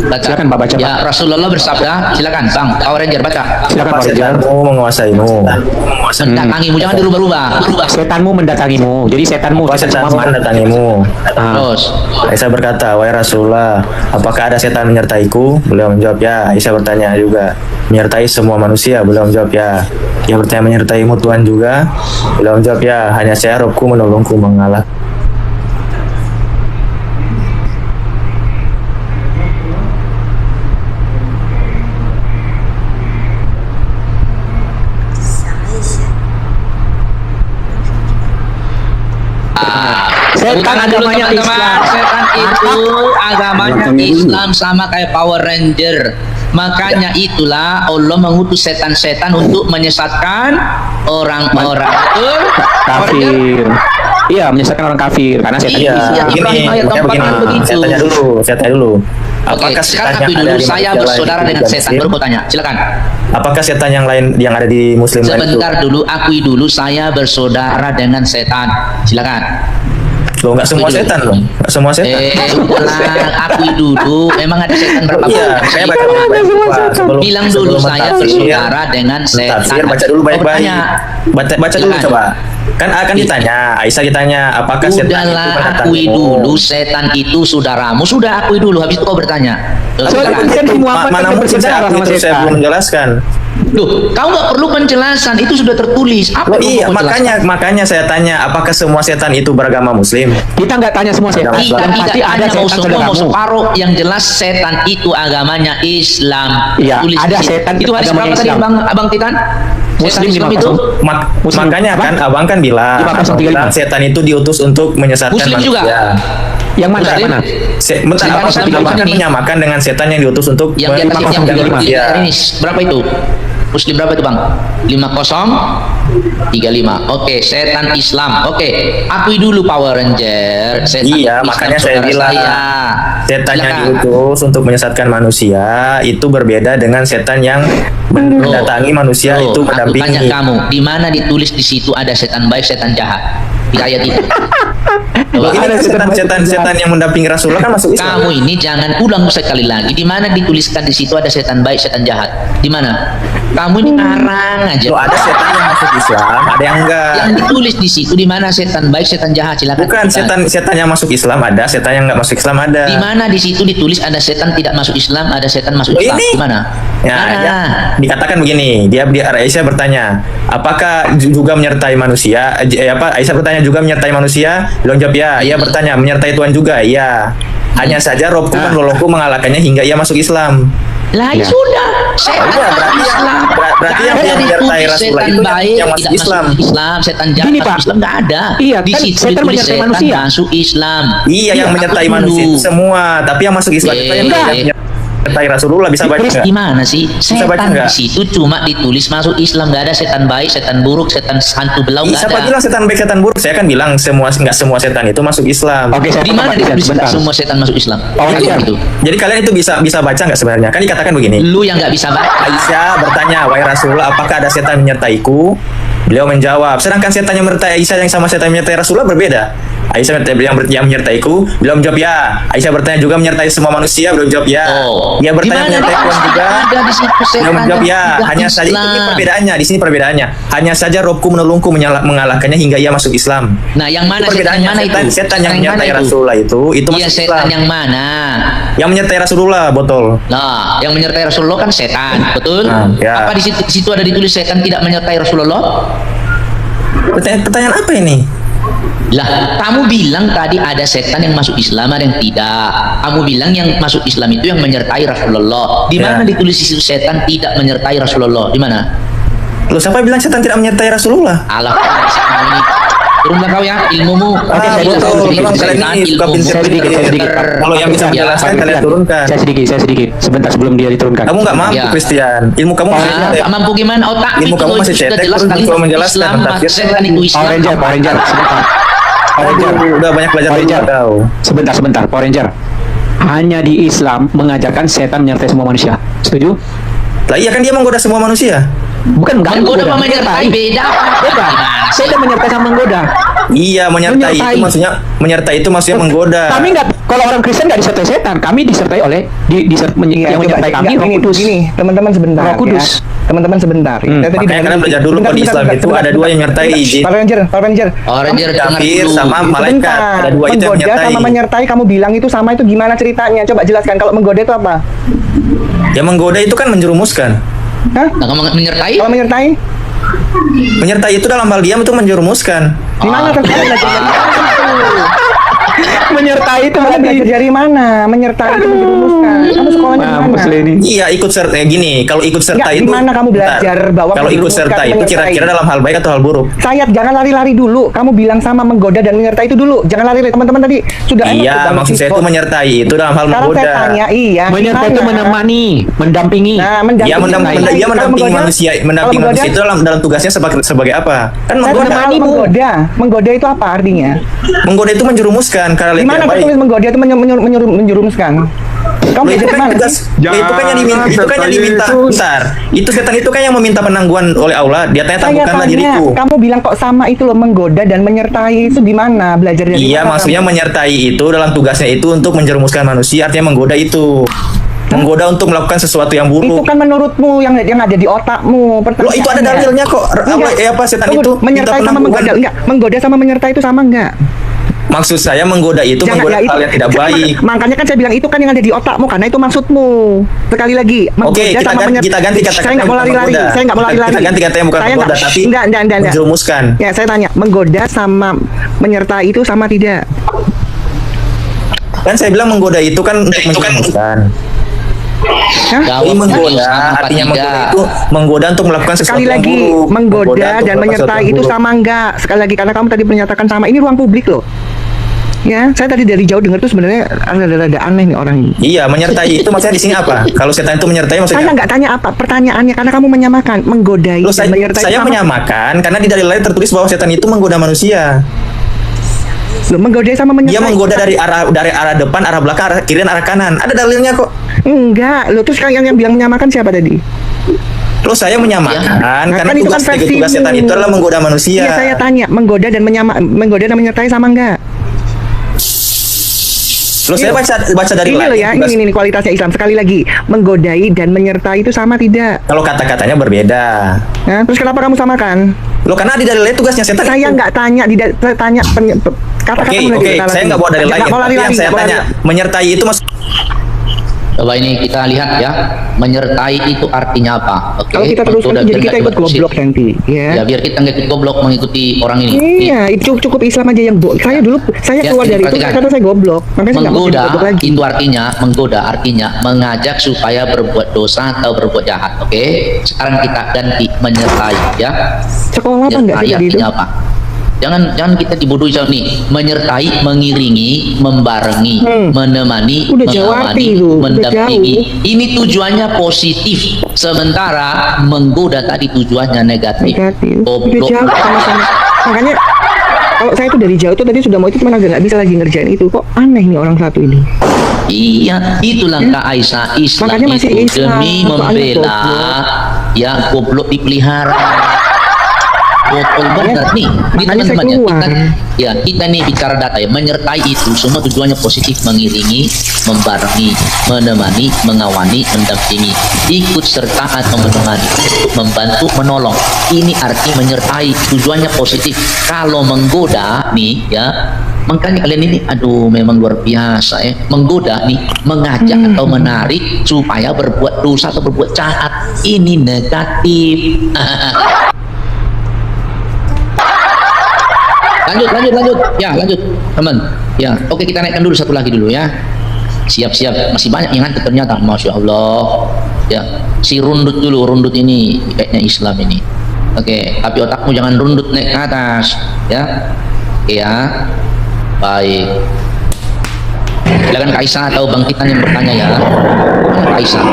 baca. Silakan, Pak, baca, Ya, Pak. Rasulullah bersabda, silakan Bang Power Ranger baca. Silakan Pak Rizal. Setanmu menguasaimu. Mendatangimu, jangan dirubah-rubah. Setanmu mendatangimu. Jadi setanmu Apa setan setanmu Muhammad. mendatangimu? Terus, Aisyah berkata, wahai Rasulullah, apakah ada setan menyertaiku? Beliau menjawab, ya. Aisyah bertanya juga, menyertai semua manusia? Beliau menjawab, ya. Dia bertanya, menyertaimu Tuhan juga? Beliau menjawab, ya. Hanya saya, Robku menolongku mengalah. Setan dulu, agamanya teman-teman. Islam. Setan itu agamanya Islam sama kayak Power Ranger. Makanya itulah Allah mengutus setan-setan untuk menyesatkan orang-orang. Betul? Power Ranger? Kafir. Iya, menyesatkan orang kafir karena setan Iya, Iya, Ibrahim begini, ayat pokoknya 4 begini. begitu. Saya tanya dulu. Oke, Apakah sekarang setan akui yang ada dulu di saya manusia bersaudara lain dengan itu setan. Mesir? Baru kau tanya, silakan. Apakah setan yang lain yang ada di Muslim lain itu? Sebentar dulu, akui dulu saya bersaudara dengan setan. Silakan. Loh, nggak semua Akui dulu. setan loh, nggak semua setan. Udahlah, akui dulu. Memang ada setan berapa? Iya, saya baca baik-baik. Sebelum- Bilang dulu sebelum saya mentafsir, bersaudara dengan setan. mentafsir, baca dulu baik-baik. bertanya. Baca dulu Silakan. coba. Kan akan ditanya, Aisyah ditanya, apakah setan itu Udahlah, mendatangimu? akui dulu setan itu saudaramu. Sudah akui dulu, habis itu kau bertanya. Soalnya Silakan. kan si Muhammad Mana kan mungkin saya bersaudara akui sama itu, saya setan. belum menjelaskan. Loh, kau nggak perlu penjelasan, itu sudah tertulis. Apa Loh, yang iya, mau kau jelaskan? makanya saya tanya, apakah semua setan itu beragama Muslim? Kita nggak tanya semua setan. Tidak, Dan pasti tidak ada mau setan semua, mau saudaramu. separuh. Yang jelas setan itu agamanya Islam. Iya, Tulis ada di sini. setan Itu hadis agamanya berapa tadi Islam. Abang Titan? Setan Muslim Islam 5 itu Muslim. Makanya Apa? kan abang kan bilang, 5,35. setan itu diutus untuk menyesatkan Muslim juga. manusia. Yang mana? Muslim. Yang mana? Bentar, Setan abang Islam abang kan ini. menyamakan dengan setan yang diutus untuk yang di atas yang menyesatkan manusia. ini berapa itu? Muslim berapa itu Bang? 5035. Oke, setan Islam. Oke, akui dulu Power Ranger. Setan Iya, Islam, makanya saya saudara bilang setan yang Silakan. diutus untuk menyesatkan manusia itu berbeda dengan setan yang mendatangi manusia Loh, itu aku tanya mendampingi. kamu, di mana ditulis di situ ada setan baik, setan jahat? di ayat itu. Loh, ini Ada kan setan setan yang mendampingi Rasulullah kan masuk Islam. Kamu ini jangan ulang sekali lagi. Di mana dituliskan di situ ada setan baik, setan jahat? Di mana? Kamu ini ngarang aja. Loh, ada setan yang masuk Islam, ada yang enggak. Yang ditulis di situ di mana setan baik, setan jahat? Silakan. Bukan setan yang masuk Islam ada, setan yang enggak masuk Islam ada. Di mana di situ ditulis ada setan tidak masuk Islam, ada setan masuk Loh, Islam? ini? Di mana? Ya, ya, dikatakan begini, dia Aisyah bertanya, apakah juga menyertai manusia? Aisyah bertanya juga menyertai manusia? Belum jawab ya. Ia bertanya menyertai Tuhan juga? Iya. Hanya saja Robku kan loloku mengalahkannya hingga ia masuk Islam. Lah Ya. sudah, setan Iya, berarti yang- Islam. berarti yang Nggak ada menyertai ditulis Rasulullah setan itu baik yang masuk tidak Islam. masuk Islam, setan jahat Gini, masuk Pak. Islam nggak ada. Iya, Di kan situ setan ditulis menyertai setan manusia. masuk Islam. Iya, yang menyertai aku manusia itu dulu. semua, tapi yang masuk Islam itu yang Enggak. menyertai Rasulullah. Bisa baca Di nggak? mana sih? baca Setan nggak? di situ cuma ditulis masuk Islam, nggak ada setan baik, setan buruk, setan hantu belau, nggak Siapa ada. bilang setan baik setan buruk? Saya kan bilang nggak semua setan itu masuk Islam. Oke, saya Di mana potong, Pak. ditulis Sebentar. semua setan masuk Islam? Oh, Itu iya. gitu. Jadi kalian itu bisa baca nggak sebenarnya? Kan dikatakan begini. Lu yang nggak bisa baca. Aisyah bertanya, wahai Rasulullah, apakah ada setan menyertaiku? Beliau menjawab, sedangkan setan yang menyertai Aisyah yang sama setan yang menyertai Rasulullah berbeda. Aisyah yang menyertaiku, beliau menjawab ya. Aisyah bertanya juga menyertai semua manusia, beliau menjawab ya. Oh. Dia Di bertanya mana menyertai Tuhan ditulis juga. ada di situ Beliau setan menjawab yang ya. tidak Hanya saja ini Islam. perbedaannya. Di sini perbedaannya. Hanya saja Robku menolongku mengalahkannya hingga ia masuk Islam. Nah, yang mana Itu setan yang mana perbedaannya. itu? Setan yang Yang mana menyertai itu? Rasulullah itu Iya, masuk setan Islam. yang mana? Yang menyertai Rasulullah, botol. Nah, yang menyertai Rasulullah kan setan, betul? Nah, ya. Apa di situ ada ditulis setan tidak menyertai Rasulullah? Pertanyaan apa ini? Lah, kamu bilang tadi ada setan yang masuk Islam, ada yang tidak. Kamu bilang yang masuk Islam itu yang menyertai Rasulullah. Di mana Ya. ditulis di situ setan tidak menyertai Rasulullah? Di mana? Loh, siapa bilang setan tidak menyertai Rasulullah? Allah, kamu ini. Turunlah kau ya, ilmumu. Oke, saya Ilmu betul. sedikit, Memang kalian setan, ini suka ilmumu. pintar sedikit. Kalau yang bisa menjelaskan kalian turunkan. Saya sedikit. Sebentar sebelum dia diturunkan. Kamu nggak mampu, Ya. Christian. Ilmu kamu masih Ah, cetek. nggak mampu gimana? Otak Ilmu itu kamu loh, masih itu sudah cetek, jelas terus kali coba menjelaskan Islam, mentafsir. setan itu Islam. Power Ranger, sebentar. Power Ranger. Udah banyak belajar Power dulu Ranger. kau. Sebentar, Power Ranger. Hanya di Islam mengajarkan setan menyertai semua manusia. Setuju? Lah iya kan dia menggoda semua manusia. Bukan enggak Menggoda sama menyertai beda. Beda. Setan menyertai sama menggoda. Iya, menyertai Menyertai. itu maksudnya menggoda. Kami enggak, kalau orang Kristen enggak disertai setan, kami disertai oleh Iya, yang menyertai kami Roh Kudus. Gini, teman-teman sebentar. Roh Kudus. Ya. Teman-teman sebentar. Kita tadi Makanya dengar- kalian belajar dulu kok di Islam itu ada dua yang menyertai jin. Pak Ranger. Oh, Ranger dengar Kafir dulu. sama malaikat. Sebentar. Ada dua itu yang Menggoda menyertai. sama menyertai kamu bilang itu sama, itu gimana ceritanya? Coba jelaskan kalau menggoda itu apa? Yang menggoda itu kan menjerumuskan. Hah? Nah, kamu menyertai? Kalau menyertai? Menyertai itu dalam hal diam itu menjerumuskan. Di mana tuh? Menyertai itu Kamu belajar dari mana? Menyertai itu menjerumuskan. Kamu sekolahnya di Mampus mana? ini. Iya, ikut serta gini. Kalau ikut serta Enggak, itu di mana kamu belajar Bentar. bahwa kalau ikut menjerumuskan serta itu menyertai? kira-kira dalam hal baik atau hal buruk? Sayat, jangan lari-lari dulu. Kamu bilang sama menggoda dan menyertai itu dulu. Jangan lari-lari. Teman-teman tadi sudah enak tuh Iya, banget maksud sih, saya itu kok. menyertai itu dalam hal Sekarang menggoda. saya tanya, iya. Menyertai itu gimana? menemani, mendampingi. Nah, mendampingi. Dia mendampingi Kalau menggoda- manusia, mendampingi kalau manusia menggoda- itu dalam tugasnya sebagai apa? Kan Saya menggoda. menemani menggoda. Menggoda itu apa artinya? Menggoda itu menjerumuskan karena Di mana tidak baik. tertulis menggoda itu menjerumuskan? Kamu Loh, itu belajar kan mana tugas, sih? itu kan yang diminta, bentar. Itu setan itu kan yang meminta penangguhan oleh Allah. Dia tanya Saya tangguhkanlah tanya, diriku. kamu bilang kok sama itu loh, menggoda dan menyertai itu di mana? Belajar dari Iya, mana maksudnya kamu? menyertai itu dalam tugasnya itu untuk menjerumuskan manusia, artinya menggoda itu. Menggoda untuk melakukan sesuatu yang Itu buruk. kan menurutmu yang ada di otakmu. Loh, itu ada dalilnya kok. Apa setan Tunggu, itu menyertai minta sama penangguhan? menggoda enggak? Menggoda sama menyertai itu sama enggak? Maksud saya menggoda itu menggoda ya, hal yang tidak baik. Makanya kan saya bilang itu kan yang ada di otakmu karena itu maksudmu. Sekali lagi, menggoda Oke, sama menyertai. kita ganti kata-kata Saya nggak mau bukan lari-lari. menggoda. Saya nggak mau lari-lari. Kita ganti katanya bukan Saya menggoda, nggak- tapi enggak. menjerumuskan. Ya, saya tanya, menggoda sama menyertai itu sama tidak? Kan saya bilang menggoda itu kan untuk menjerumuskan. Hah? Jawab Ini menggoda, sama apa artinya tidak? menggoda itu menggoda untuk melakukan sesuatu Sekali yang lagi, buruk. menggoda untuk dan melakukan menyertai sesuatu yang itu buruk. sama enggak? Sekali lagi, karena kamu tadi menyatakan sama. Ini ruang publik loh. Ya, saya tadi dari jauh dengar tuh sebenarnya ada aneh nih orang ini. Iya, menyertai itu maksudnya di sini apa? Kalau setan itu menyertai Saya maksudnya? nggak tanya apa pertanyaannya karena kamu menyamakan menggodai Loh, dan menyertai saya itu sama. menyamakan karena di dalil lain tertulis bahwa setan itu menggoda manusia. Loh, menggodai sama menyertai. Dia menggoda dari arah depan, arah belakang, arah kiri dan arah kanan. Ada dalilnya kok. Enggak, lo terus yang bilang menyamakan siapa tadi? Terus saya menyamakan karena kan itu kan tugas setan itu adalah menggoda manusia. Iya, saya tanya, menggoda dan menyertai sama enggak? Terus saya baca dari ini loh ya, ini kualitasnya Islam. Sekali lagi, menggodai dan menyertai itu sama tidak? Kalau kata-katanya berbeda. Nah, terus kenapa kamu samakan? Loh, karena di dalilnya tugasnya setan Saya itu. nggak tanya, saya tanya kata-kata Oke, saya nggak bawa dari lain. Tapi yang saya tanya, menyertai itu mas. Coba ini kita lihat ya, menyertai itu artinya apa? Oke. Kalau kita teruskan Untuk jadi kita ikut berbuat goblok nanti, Ya biar kita nggak ikut goblok mengikuti orang ini. Iya, itu cukup Islam aja yang saya dulu Ya, keluar dari itu perhatikan. karena saya goblok. Makanya saya nggak mau jadi Menggoda goblok lagi. itu menggoda artinya mengajak supaya berbuat dosa atau berbuat jahat. Oke. Sekarang kita ganti menyertai ya. Sekolah apa enggak sih Menyertai jadi itu? artinya apa? Jangan kita dibodohi sama nih. Menyertai, mengiringi, membarengi, menemani, Udah jauh arti mengawani, itu, udah mendampingi. jauh. Ini tujuannya positif. Sementara menggoda tadi tujuannya negatif. Negatif. Udah Goblok. jauh sama-sama. Makanya kalau saya tuh dari jauh tuh tadi sudah mau itu cuma agak nggak bisa lagi ngerjain itu. Kok aneh nih orang satu ini. Iya, itulah Kak Aisyah. Islam Makanya masih itu Islam, demi soalnya membela ya goblok dipelihara. Botol benar nih, makanya saya keluar. kita nih bicara data ya, menyertai itu semua tujuannya positif, mengiringi, membarengi, menemani, mengawani, mendampingi, ikut serta atau menemani, membantu, menolong. Ini arti menyertai, tujuannya positif. Kalau menggoda nih ya, makanya kalian ini aduh memang luar biasa ya, menggoda nih, mengajak atau menarik supaya berbuat dosa atau berbuat jahat. Ini negatif. Lanjut ya, lanjut teman ya. Oke, kita naikkan dulu satu lagi dulu ya. Siap-siap, masih banyak yang nanti ternyata. Masya Allah ya. Si rundut dulu, rundut ini kayaknya Islam ini. Oke, tapi otakmu jangan rundut naik ke atas ya. Oke ya, baik. Silakan Kak Aisyah atau Bang Titan yang bertanya ya. Kak Aisyah.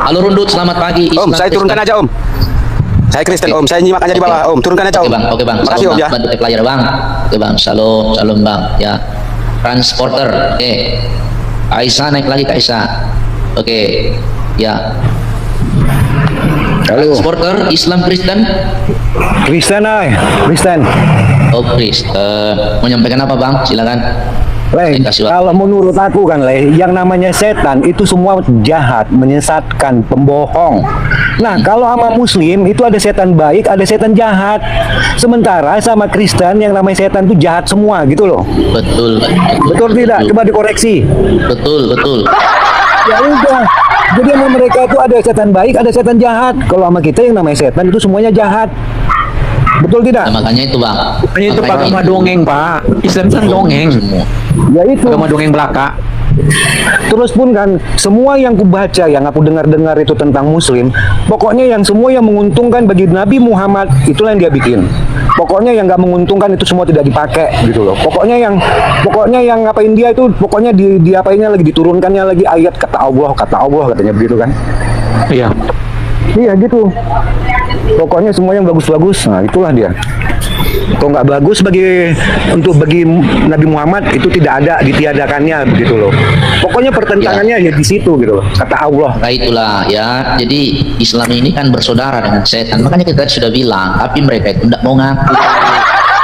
Halo rundut, selamat pagi. Om, saya turunkan aja Om. Saya Kristen Om, saya nyimak aja di bawah Om, turunkan aja Om. Oke bang. Makasih Om ya. Bantu player bang. Oke bang, shalom bang. Ya, transporter. Oke, Aisyah naik lagi Kak Aisyah. Oke, ya. Halo. Transporter Islam Kristen. Kristen. Oh Kristen. Mau nyampaikan apa bang? Silakan. Kalau menurut aku kan yang namanya setan itu semua jahat, menyesatkan, pembohong. Nah, kalau sama muslim itu ada setan baik, ada setan jahat. Sementara sama Kristen yang namanya setan itu jahat semua gitu loh. Betul tidak? Coba dikoreksi. Betul. Ya udah. Jadi sama mereka itu ada setan baik, ada setan jahat. Kalau sama kita yang namanya setan itu semuanya jahat. Betul tidak? Nah, makanya itu bang. Makanya itu agama dongeng pak. Islam kan dongeng. Ya itu. Agama dongeng belaka. Terus pun kan semua yang kubaca, yang aku dengar itu tentang muslim, pokoknya yang semua yang menguntungkan bagi Nabi Muhammad itulah yang dia bikin. Pokoknya yang nggak menguntungkan itu semua tidak dipakai gitu loh. Pokoknya yang ngapain dia itu pokoknya diapainnya lagi, diturunkannya lagi ayat kata Allah katanya begitu kan. Iya. Iya gitu. Pokoknya semua yang bagus-bagus, nah itulah dia. Kalau nggak bagus bagi Nabi Muhammad itu tidak ada, ditiadakannya begitu loh. Pokoknya pertentangannya ya di situ gitu loh, kata Allah. Nah itulah ya. Jadi Islam ini kan bersaudara dengan setan. Makanya kita sudah bilang, tapi mereka itu tidak mau ngaku.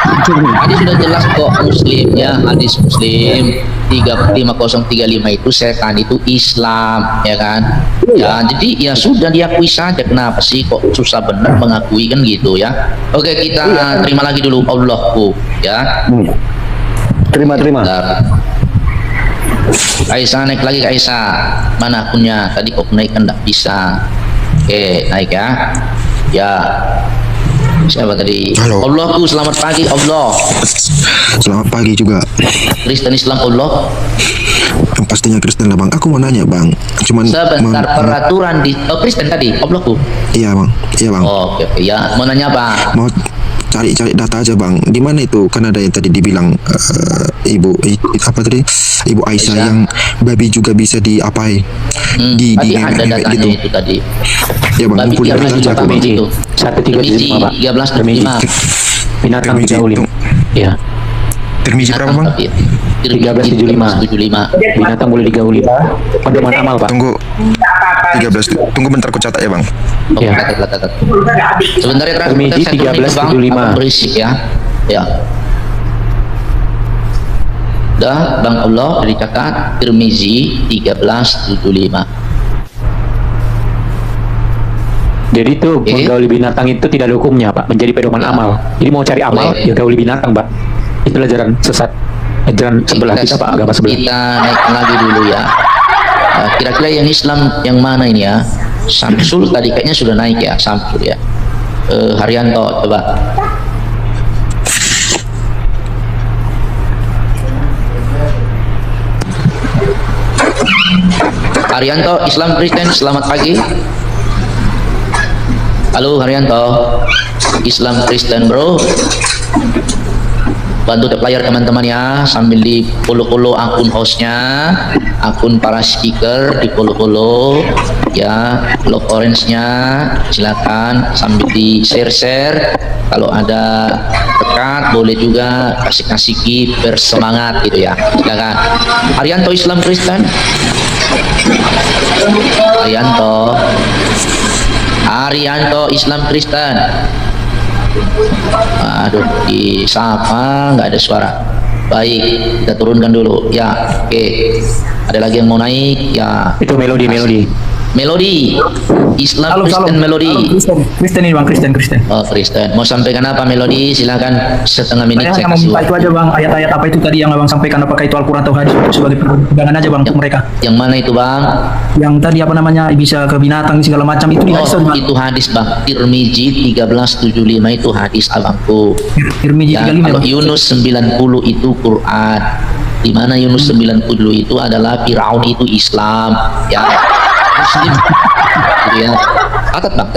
Tadi sudah jelas kok Muslim ya, hadis Muslim 5035 itu setan itu Islam ya kan. Ya jadi ya sudah diakui saja, kenapa sih kok susah benar mengakui kan gitu ya. Oke, kita terima lagi dulu Allahku ya. Terima. Aisyah naik lagi Aisyah. Mana akunnya? Tadi kok naik kan tidak bisa. Oke, naik ya. Ya. Siapa tadi? Halo. Allahku, selamat pagi Allah. Selamat pagi juga. Kristen Islam Allah. Yang pastinya Kristen lah bang. Aku mau nanya bang. Cuman Sebentar, peraturan di Kristen tadi Allahku. Iya bang. Oh, oke. Ya, mau nanya apa? Mau cari data aja bang. Di mana itu? Kan ada yang tadi dibilang Ibu Aisyah yang babi juga bisa diapai. Tadi ada datanya gitu. itu tadi. Ya bang. Babi Kuliah aja aku bang. 1335 pak. 1325. Binatang 35. Iya. Tirmizi berapa bang? 1375. Binatang boleh digauli. Pedoman amal pak. Tunggu 13. Tunggu bentar aku catat ya bang. Ya. Catat. Sebentar ya, Tirmizi 1375. Berisik ya. Ya. Udah, Bang Allah dicatat Tirmizi 1375. Jadi itu menggauli binatang itu tidak ada hukumnya pak, menjadi pedoman amal. Jadi mau cari amal ya gauli binatang pak. Itu ajaran sesat, ajaran sebelah kita pak, agama sebelah. Kita naikkan lagi dulu ya. Kira-kira yang Islam yang mana ini ya? Samsul tadi kayaknya sudah naik ya, Samsul ya. Haryanto coba. Haryanto, Islam Kristen, selamat pagi. Halo Haryanto, Islam Kristen bro. Bantu tap layar teman-teman ya, sambil di follow akun hostnya, akun para speaker di follow ya, love orange-nya silakan, sambil di share. Kalau ada dekat boleh juga kasih gift bersemangat gitu ya, silakan. Haryanto Islam Kristen, Haryanto Islam Kristen. Aduh, disapa nggak ada suara. Baik, kita turunkan dulu ya. Oke, ada lagi yang mau naik ya. Itu Melodi Islam Kristen Melodi. Kristen ini bang, Kristen. Oh Kristen, mau sampaikan apa Melodi? Silakan setengah menit. Saya mau minta itu aja bang, ayat-ayat apa itu tadi yang abang sampaikan, apakah itu Al-Quran atau hadis sebagai pegangan aja bang untuk mereka. Yang mana itu bang? Yang tadi apa namanya, bisa ke binatang segala macam itu di hadis. Itu hadis bang, Tirmizi 1375 itu hadis abangku. Tirmizi 35 kalau bang. Yunus 90 itu Quran. Di mana Yunus 90 itu adalah Firaun itu Islam ya. Muslim gitu ya. Catat bang.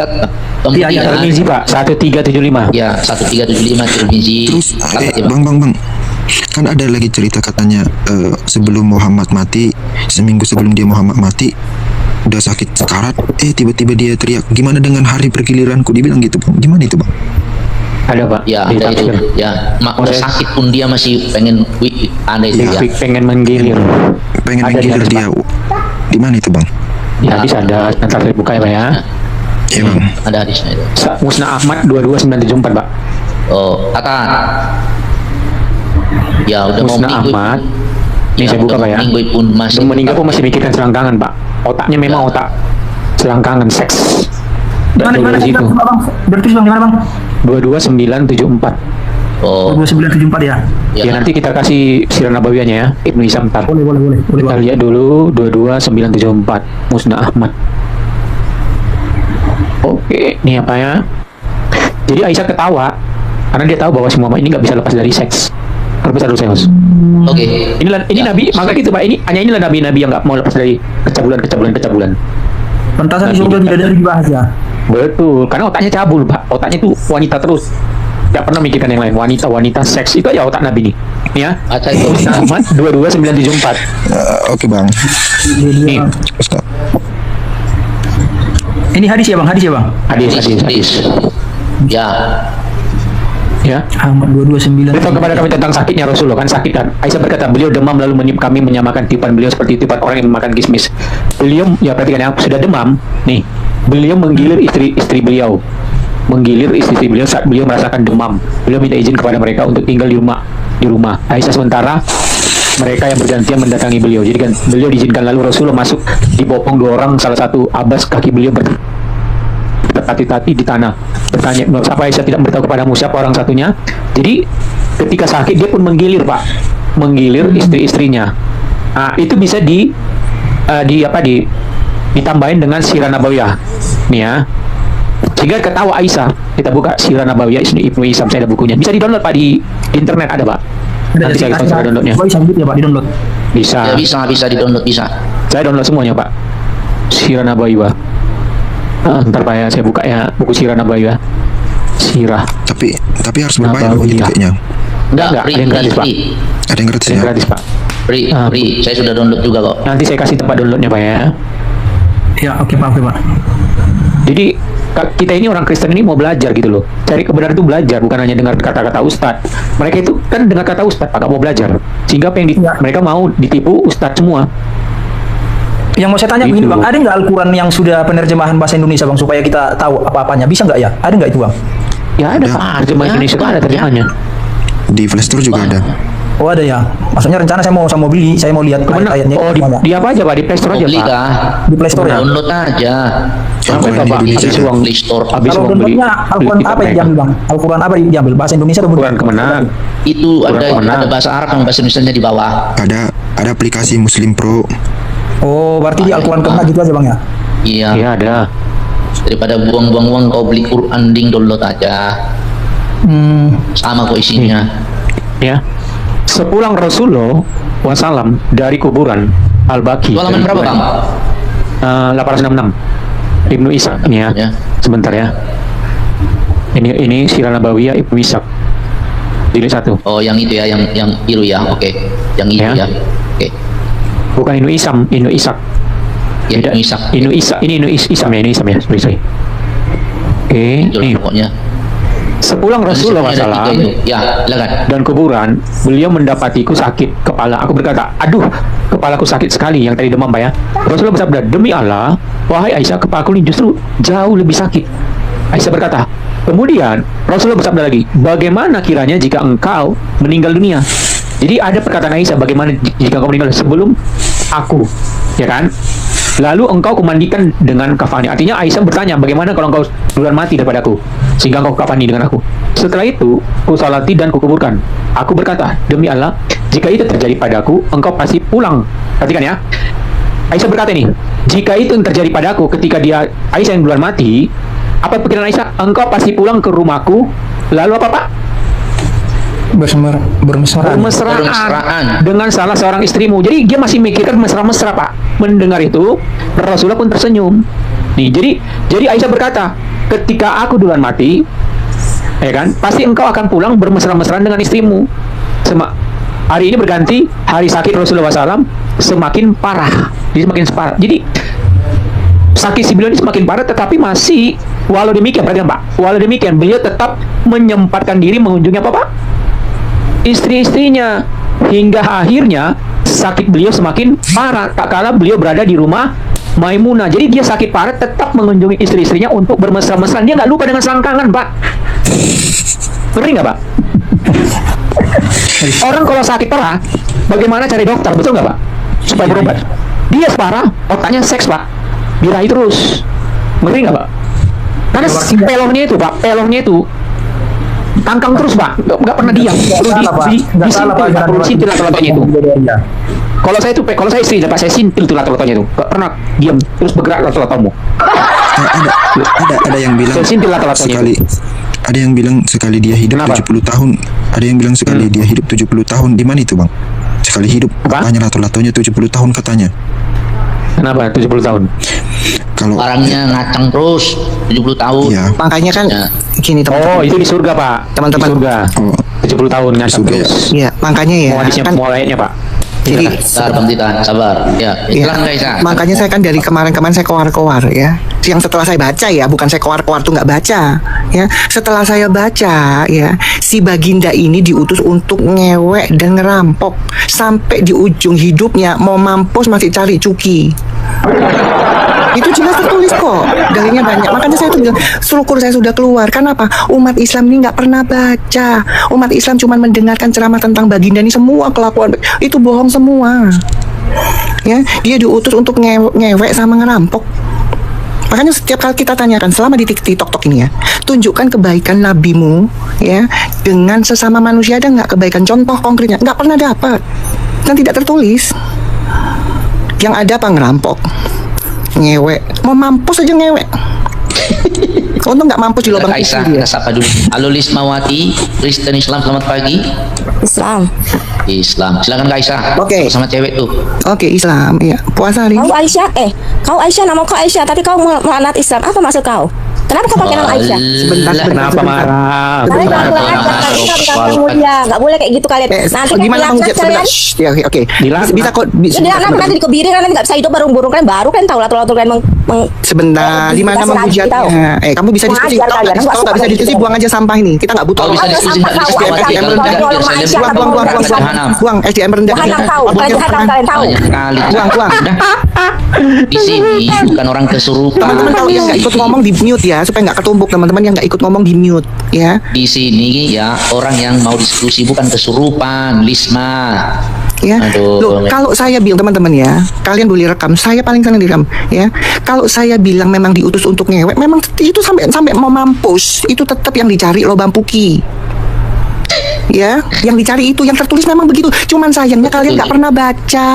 Iya, Tirmizi pak 1375. Ya 1375 Tirmizi. Terus bang, kan ada lagi cerita katanya sebelum Muhammad mati, seminggu sebelum dia Muhammad mati udah sakit sekarat, tiba-tiba dia teriak, gimana dengan hari pergiliranku, dibilang gitu bang. Gimana itu bang? Ada pak. Ya ada itu ya. Udah sakit pun dia masih pengen ada itu ya. Pengen menggilir dia. Di mana itu bang? Di hadis ada, nanti saya buka ya pak ya. Iya bang. Ada hadisnya itu. Musnad Ahmad 22974 pak. Oh, kata. Ya udah Musnad mau Ahmad. Ini saya buka pak ya. Pun masih meninggal pun masih mikirkan selangkangan pak. Otaknya memang otak selangkangan seks. Gimana situ. bang? Berarti bang gimana bang? 22974. Oh. 2974 ya. Ya nanti kita kasih sirah nabawiyahnya ya, Ibnu Hisam ntar. Boleh. Kita lihat dulu 22974 Musnad Ahmad. Oke, ini apa ya? Jadi Aisyah ketawa karena dia tahu bahwa si Muhammad ini nggak bisa lepas dari seks. Harus dulu saya Oke. Ini Nabi, maka gitu pak. Inilah nabi-nabi yang nggak mau lepas dari kecabulan. Pentasan di surga tidak ada dibahas ya. Betul, karena otaknya cabul pak. Otaknya itu wanita terus. Tidak pernah mikirkan yang lain. Wanita, seks itu aja otak Nabi nih. Ya. Ahmad 22974. Oke bang. Nih. Ini hadis ya bang? Hadis. Ya. Ahmad 229. Beritahu kepada kami tentang sakitnya Rasulullah, kan sakit kan. Aisyah berkata, beliau demam lalu kami menyamakan tiupan beliau seperti tiupan orang yang memakan kismis. Beliau, ya perhatikan yang sudah demam, nih. Beliau menggilir istri beliau. Menggilir istri beliau saat beliau merasakan demam. Beliau minta izin kepada mereka untuk tinggal di rumah. Aisyah sementara mereka yang bergantian mendatangi beliau. Jadi kan beliau diizinkan, lalu Rasulullah masuk, dibopong 2 orang, salah satu Abbas, kaki beliau bertati-tati di tanah. Bertanya, siapa Aisyah tidak beritahu kepadamu siapa orang satunya? Jadi ketika sakit dia pun menggilir pak, menggilir istri-istrinya. Nah, itu bisa ditambahin dengan sirah nabawiyah nih ya, sehingga ketawa Aisyah. Kita buka sirah nabawiyah Ibnu Hisam, saya ada bukunya, bisa di-download pak di internet, ada pak. Nanti saya kasih downloadnya. Bisa ya pak di-download? Bisa di-download, bisa. Saya download semuanya pak, sirah nabawiyah. Ntar pak ya, saya buka ya buku sirah nabawiyah. Sirah. Tapi harus berbayar begitu kayaknya. Enggak, ada yang gratis pak. Ada yang gratis ya? Gratis pak. Free. Saya sudah download juga kok. Nanti saya kasih tempat downloadnya pak ya. Ya oke pak. Jadi kita ini orang Kristen ini mau belajar gitu loh. Cari kebenaran itu belajar, bukan hanya dengar kata-kata ustadz. Mereka itu kan dengar kata ustadz, Pak, mau belajar. Sehingga apa yang mereka mau ditipu ustadz semua. Yang mau saya tanya begini Bang, ada nggak Al-Quran yang sudah penerjemahan bahasa Indonesia Bang, supaya kita tahu apa-apanya? Bisa nggak ya? Ada nggak itu Bang? Ya ada Pak, terjemahan Indonesia ada terjemahannya. Di Play Store juga ada. Oh ada ya. Maksudnya rencana saya mau beli, saya mau lihat ayat-ayatnya. Oh di apa aja Pak? Di Play Store aja Beli Pak. kah? Di Play Store ya. Download aja. Sampai Al-Quran Pak, Indonesia. habis uang Play Store. habis Kalau uang beli. downloadnya Al-Quran apa yang diambil Bang? Al-Quran apa yang diambil? Bahasa Indonesia atau Quran Kemenang. Itu ada bahasa Arab dan bahasa Indonesia di bawah. Ada aplikasi Muslim Pro. Oh, berarti di Al-Quran kena gitu aja Bang ya? Iya. Iya ada. Daripada buang-buang uang kau beli Quran, download aja. Sama kok isinya. Ya. Sepulang Rasulullah wassalam dari kuburan Al-Baqi. Itu halaman berapa Bang? 866 Ibnu Ishaq ya. Sebentar ya. Ini Sirah Nabawiyah Ibnu Ishaq. Jilid 1. Oh, yang itu ya, yang biru ya. Oke. Yang itu ya. Oke. Bukan Ibnu Isam, Ibnu Ishaq. Ya, Ibnu Ishaq. Ibnu Ishaq. Ini Ibnu Isam ya, ini Isam ya. Sorry. Oke, ini pokoknya. Sepulang Rasulullah SAW ya, dan kuburan, beliau mendapatiku sakit kepala. Aku berkata, aduh, kepalaku sakit sekali, yang tadi demam Pak ya. Rasulullah bersabda, demi Allah, wahai Aisyah, kepalaku ini justru jauh lebih sakit. Aisyah berkata, kemudian Rasulullah bersabda lagi, bagaimana kiranya jika engkau meninggal dunia? Jadi ada perkataan Aisyah, bagaimana jika engkau meninggal sebelum aku, ya kan? Lalu engkau kumandikan dengan kafani. Artinya Aisyah bertanya, bagaimana kalau engkau duluan mati daripada aku, sehingga engkau kafani dengan aku. Setelah itu, ku salati dan kukuburkan. Aku berkata, demi Allah, jika itu terjadi padaku, engkau pasti pulang. Perhatikan ya. Aisyah berkata ini, jika itu yang terjadi padaku ketika Aisyah yang duluan mati, apa pikiran Aisyah? Engkau pasti pulang ke rumahku. Lalu apa Pak? Bermesraan dengan salah seorang istrimu. Jadi dia masih mikirkan mesra-mesra Pak. Mendengar itu Rasulullah pun tersenyum. Nih, jadi Aisyah berkata, ketika aku duluan mati, ya kan, pasti engkau akan pulang bermesra-mesraan dengan istrimu. Hari ini berganti hari sakit Rasulullah SAW semakin parah. Jadi semakin parah. Jadi sakit si beliau ini semakin parah, tetapi masih walau demikian, perhatikan Pak, walau demikian beliau tetap menyempatkan diri mengunjungi apa Pak? Istri-istrinya, hingga akhirnya sakit beliau semakin parah tak kala beliau berada di rumah Maimunah. Jadi dia sakit parah tetap mengunjungi istri-istrinya untuk bermesra-mesraan. Dia nggak lupa dengan selangkangan Pak. Ngerti nggak Pak? Orang kalau sakit parah, bagaimana cari dokter, betul nggak Pak? Supaya berobat. Dia parah, otaknya seks Pak, birahi terus. Ngerti nggak Pak? Karena pelongnya itu Pak, tangkang terus Pak, nggak pernah diam. Perlu disintil lato-latonya itu. Kalau saya istri Pak, saya sintil tuh lato-latonya itu, nggak pernah diam, terus bergerak lato-latomu. Ada yang bilang ada yang bilang sekali dia hidup 70 tahun. Ada yang bilang sekali dia hidup 70 tahun. Di mana itu Bang? Sekali hidup katanya lato-latonya 70 tahun katanya. Kenapa 70 tahun? Kalau orangnya ngacang terus 70 tahun. Iya. Makanya kan gini teman-teman. Oh, itu di surga Pak. Teman-teman. Di surga. 70 tahun ngacang terus. Iya, makanya ya. Mau ayatnya Pak. Jadi sabar. Ya. Makanya saya kan dari kemarin-kemarin saya koar-koar ya. Yang setelah saya baca ya, bukan saya koar-koar tuh nggak baca ya. Setelah saya baca ya, si Baginda ini diutus untuk ngewek dan ngerampok sampai di ujung hidupnya, mau mampus masih cari cuki. Itu jelas tertulis kok, dalilnya banyak. Makanya saya tuh bilang, syukur saya sudah keluar. Kenapa? Umat Islam ini nggak pernah baca. Umat Islam cuma mendengarkan ceramah tentang Baginda ini, semua kelakuan itu bohong semua. Ya, dia diutus untuk ngewek sama ngerampok. Makanya setiap kali kita tanyakan selama di TikTok ini ya, tunjukkan kebaikan nabimu ya dengan sesama manusia, ada nggak kebaikan contoh konkretnya? Nggak pernah dapat, kan tidak tertulis. Yang ada apa? Ngerampok, ngewek, mau mampus aja ngewek. Untung nggak mampus di lubang Aisyah, kita sapa dulu. Halo Lismawati, Kristen Islam, selamat pagi. Islam. Silakan Kak Aisyah. Oke. Sama cewek tuh. Oke, Islam. Iya. Puasa hari ini. Kau Aisyah, kau Aisyah, nama kau Aisyah, tapi kau melaknat Islam. Apa maksud kau? Kenapa kau pakai nama Aisyah? Sebentar, Kenapa marah? Kalian jangan kurang ajar, kalian kan mulia, nggak boleh kayak gitu kalian. Nanti kan Gimana kamu dilaknat hujat kalian. sebentar? Ya, oke. Dilaknat. Bisa kok bisa. Dilaknat nanti dikebirin, nanti nggak bisa hidup bareng-bareng kalian baru kalian tahu latul-latul kalian Sebentar, di mana menghujatnya? Kamu bisa diskusi. Mengajar Kalau kalian, nggak nggak bisa suka diskusi, gitu. buang aja sampah ini. Kita nggak butuh. Kalau bisa diskusi Sampah diskusi kau, apa sampah kalau kau, tidak kalau bisa Aisyah, saya kalau buang buang SDM rendah. Wahanam kau, kalian jahat kalian tahu. banyak kali Buang. di sini bukan orang kesurupan. Teman-teman kalau yang nggak ikut ngomong di mute ya, supaya nggak ketumpuk. Teman-teman yang nggak ikut ngomong di mute ya. Di sini ya orang yang mau diskusi bukan kesurupan, Lisma. Ya, Aduh, loh, kalau saya bilang teman-teman ya, kalian boleh rekam. Saya paling senang direkam. Ya, kalau saya bilang memang diutus untuk ngewek, memang itu sampai mau mampus, itu tetap yang dicari lobang puki. Ya, yang dicari itu, yang tertulis memang begitu. Cuman sayangnya kalian nggak pernah baca.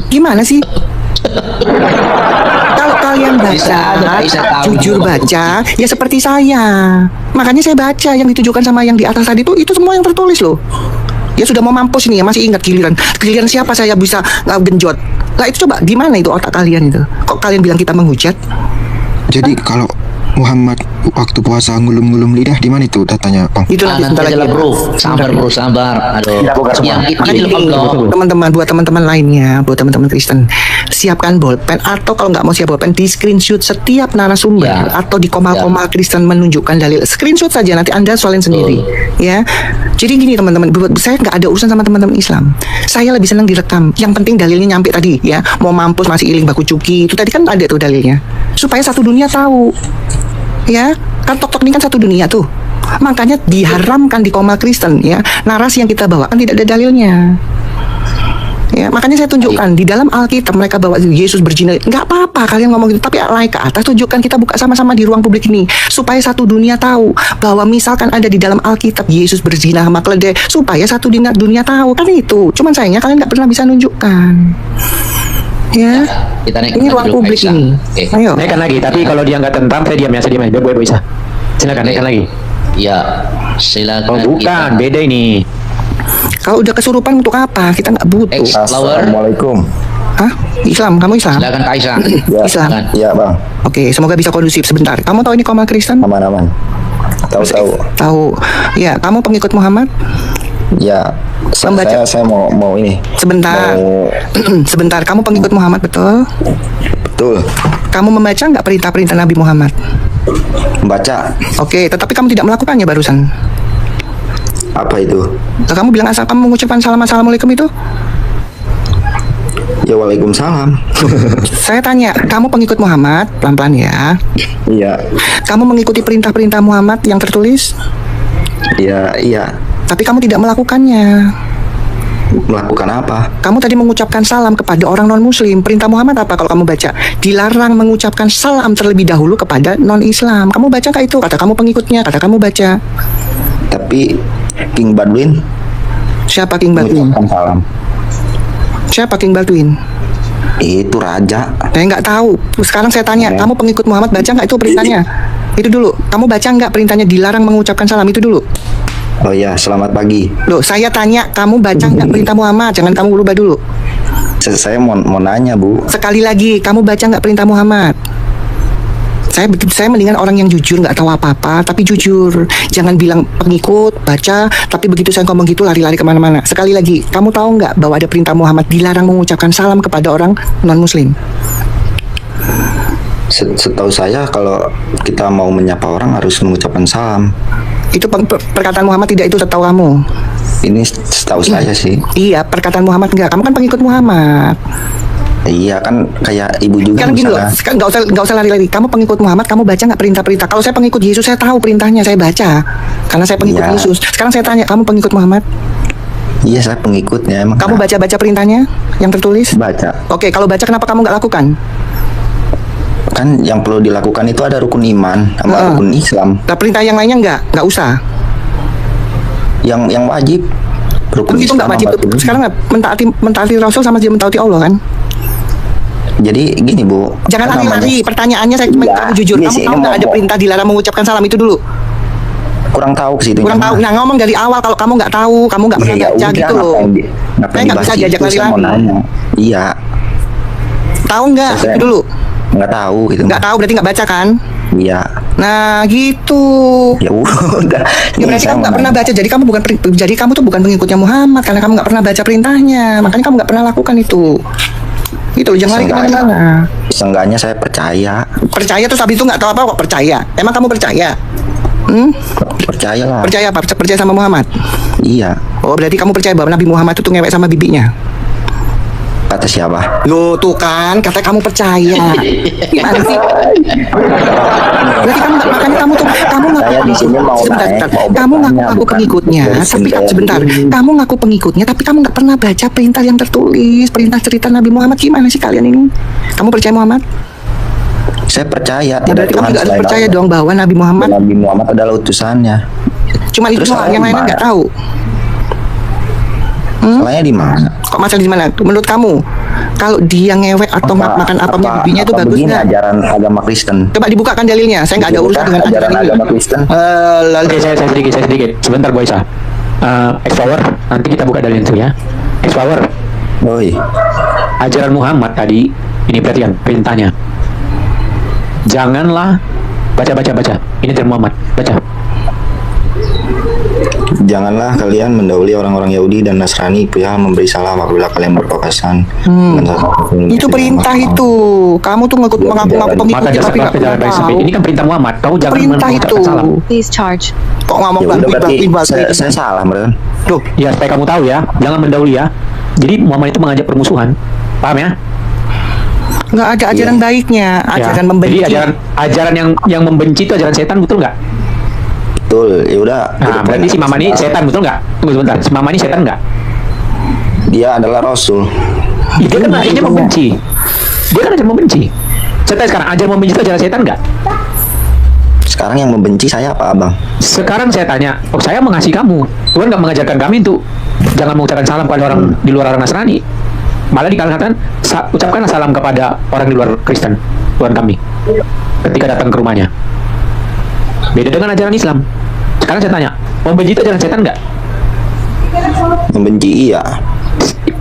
Gimana sih? Kalau kalian baca, jujur baca, ya seperti saya. Makanya saya baca yang ditujukan sama yang di atas tadi itu semua yang tertulis loh. Ya sudah mau mampus ini ya, masih ingat giliran siapa saya bisa genjot. Lah itu coba gimana itu otak kalian itu? Kok kalian bilang kita menghujat? Jadi kalau Muhammad waktu puasa ngulum-ngulum lidah di mana itu datanya, Bang? Itu nanti nanti sebentar lagi. aja lah bro, sabar. Aduh, yang itu Teman-teman, buat teman-teman lainnya, buat teman-teman Kristen, siapkan bolpen atau kalau nggak mau siap bolpen, di screenshot setiap narasumber atau di komal-komal Kristen menunjukkan dalil. Screenshot saja, nanti Anda soalin sendiri, ya. Jadi gini teman-teman, saya nggak ada urusan sama teman-teman Islam. Saya lebih senang direkam. Yang penting dalilnya nyampe tadi, ya. Mau mampus masih iling baku cuki, itu tadi kan ada tuh dalilnya. Supaya satu dunia tahu. Ya, kan tok-tok ini kan satu dunia tuh. Makanya diharamkan di komal Kristen ya. Narasi yang kita bawakan tidak ada dalilnya. Ya, makanya saya tunjukkan di dalam Alkitab mereka bawa Yesus berzina. Enggak apa-apa kalian ngomong gitu, tapi naik ke atas tunjukkan, kita buka sama-sama di ruang publik ini supaya satu dunia tahu bahwa misalkan ada di dalam Alkitab Yesus berzina sama keledai, supaya satu dunia tahu kan itu. Cuman sayangnya kalian nggak pernah bisa nunjukkan. Ya, kita ini ruang publik ini. Ayo. Naikkan lagi, tapi kalau dia nggak tentang, saya diam. Biar gue bisa. Silakan naikkan lagi. Ya, silakan. Oh bukan, beda ini. Kalau udah kesurupan untuk apa? Kita nggak butuh. Assalamualaikum. Hah? Islam? Kamu Islam? Silakan Kak Aisyah. Islam. Ya bang. Oke, semoga bisa kondusif sebentar. Kamu tahu ini komal Kristen? Aman. Tahu. Tahu. Ya, kamu pengikut Muhammad? Ya. Saya mau ini. Sebentar. Sebentar. Kamu pengikut Muhammad betul? Betul. Kamu membaca nggak perintah-perintah Nabi Muhammad? Membaca. Oke, tetapi kamu tidak melakukannya barusan. Apa itu? Kamu bilang asal kamu mengucapkan assalamualaikum itu? Ya waalaikumsalam. Saya tanya, kamu pengikut Muhammad? Pelan-pelan ya. Iya. Kamu mengikuti perintah-perintah Muhammad yang tertulis? Iya. Tapi kamu tidak melakukannya. Melakukan apa? Kamu tadi mengucapkan salam kepada orang non-muslim. Perintah Muhammad apa kalau kamu baca? Dilarang mengucapkan salam terlebih dahulu kepada non-Islam. Kamu baca kah itu? Kata kamu pengikutnya, kata kamu baca. Tapi King Badwin. Siapa King Badwin? Mengucapkan salam. Siapa King Badwin? Itu raja. Saya nggak tahu. Sekarang saya tanya, kamu pengikut Muhammad baca nggak itu perintahnya? Itu dulu. Kamu baca nggak perintahnya dilarang mengucapkan salam itu dulu? Oh ya, selamat pagi. Loh, saya tanya, kamu baca nggak perintah Muhammad? Jangan kamu berubah dulu. Saya mau nanya, Bu. Sekali lagi, kamu baca nggak perintah Muhammad? Saya mendingan orang yang jujur, nggak tahu apa-apa, tapi jujur. Jangan bilang pengikut, baca, tapi begitu saya ngomong gitu lari-lari kemana-mana. Sekali lagi, kamu tahu nggak bahwa ada perintah Muhammad dilarang mengucapkan salam kepada orang non-muslim? Setahu saya kalau kita mau menyapa orang harus mengucapkan salam. Itu perkataan Muhammad tidak itu setahu kamu? Ini setahu saya sih. Iya, perkataan Muhammad enggak. Kamu kan pengikut Muhammad. Iya kan kayak ibu juga. Kan gini loh, nggak usah lari-lari. Kamu pengikut Muhammad, kamu baca nggak perintah-perintah? Kalau saya pengikut Yesus, saya tahu perintahnya, saya baca. Karena saya pengikut Yesus. Sekarang saya tanya, kamu pengikut Muhammad? Iya, saya pengikutnya. Emang kamu baca-baca perintahnya yang tertulis? Baca. Oke, kalau baca kenapa kamu nggak lakukan? Kan yang perlu dilakukan itu ada rukun iman sama rukun Islam. Nah, perintah yang lainnya nggak usah. Yang wajib. Rukun itu nggak wajib. Sekarang mentaati Rasul sama dia mentaati Allah kan? Jadi gini Bu. Jangan lari-lari. Pertanyaannya saya cuma kamu jujur. Kamu tahu nggak ada perintah dilarang mengucapkan salam itu dulu? Kurang tahu ke situ. Kurang tahu. Nah, ngomong dari awal kalau kamu nggak tahu, kamu nggak pernah baca gitu loh. Saya nggak bisa diajak lari-lari. Iya. Tahu nggak dulu? Nggak tahu gitu. Nggak tahu berarti nggak baca kan? Iya. Nah gitu. Ya udah. Ya berarti kamu nggak pernah baca. Jadi kamu tuh bukan pengikutnya Muhammad karena kamu nggak pernah baca perintahnya. Makanya kamu nggak pernah lakukan itu. Itu loh, jangan lari kemana-mana. Seenggaknya saya percaya. Percaya terus habis itu nggak tahu apa kok percaya. Emang kamu percaya? Percaya lah. Percaya apa? Percaya sama Muhammad? Iya. Oh berarti kamu percaya bahwa Nabi Muhammad itu ngewek sama bibinya? Kata siapa? Loh tuh kan, kata kamu percaya. Gimana sih? Berarti makanya kamu ngaku Saya di sini mau sebentar. naik, mau Kamu ngaku bertanya, bukan pengikutnya, tapi saya sebentar. begini. Kamu ngaku pengikutnya, tapi kamu nggak pernah baca perintah yang tertulis, perintah cerita Nabi Muhammad. Gimana sih kalian ini? Kamu percaya Muhammad? Saya percaya. Ya, berarti kamu nggak percaya dong bahwa Nabi Muhammad adalah utusannya. cuma itu doang, yang lainnya nggak tahu. Salahnya di mana? Kok masalah di mana? Menurut kamu, kalau dia ngewek atau makan apa punya bibinya itu bagus begini nggak? ajaran agama Kristen? Coba dibukakan dalilnya. Saya nggak ada urusan dengan ajaran ini. agama Kristen. Oke, saya sedikit. Sebentar, Boy Sa. X-Power, nanti kita buka dalil itu ya. X-Power. Oi. Ajaran Muhammad tadi, ini perhatikan perintahnya. Janganlah baca. Ini dari Muhammad, baca. Janganlah kalian mendahului orang-orang Yahudi dan Nasrani perihal memberi salam apabila kalian berpapasan. Itu perintah itu. Kamu tuh mengaku pengikutnya tapi nggak pernah tahu. Ini kan perintah Muhammad. Kau jangan Perintah itu. salam. Please charge. Kok ngomong Ya udah, berarti bangkit? saya salah, Bro. Tuh, Ya, supaya kamu tahu ya, jangan mendahului ya. Jadi Muhammad itu mengajak permusuhan. Paham ya? nggak ada ajaran baiknya, ajaran membenci. Jadi ajaran yang membenci itu ajaran setan, betul nggak? Betul. Ya udah. Nah, berarti si Mama ini setan, betul nggak? Tunggu sebentar, si Mama ini setan nggak? Dia adalah Rasul. Dia kan akhirnya membenci. Dia kan ajar membenci. Setan sekarang ajar membenci itu ajaran setan nggak? Sekarang yang membenci saya apa, Abang? Sekarang saya tanya, saya mengasihi kamu. Tuhan nggak mengajarkan kami untuk jangan mengucapkan salam kepada orang di luar orang Nasrani. Malah dikatakan ucapkanlah salam kepada orang di luar Kristen, Tuhan kami, ketika datang ke rumahnya. Beda dengan ajaran Islam. Sekarang saya tanya, membenci itu ajaran setan nggak? Membenci iya.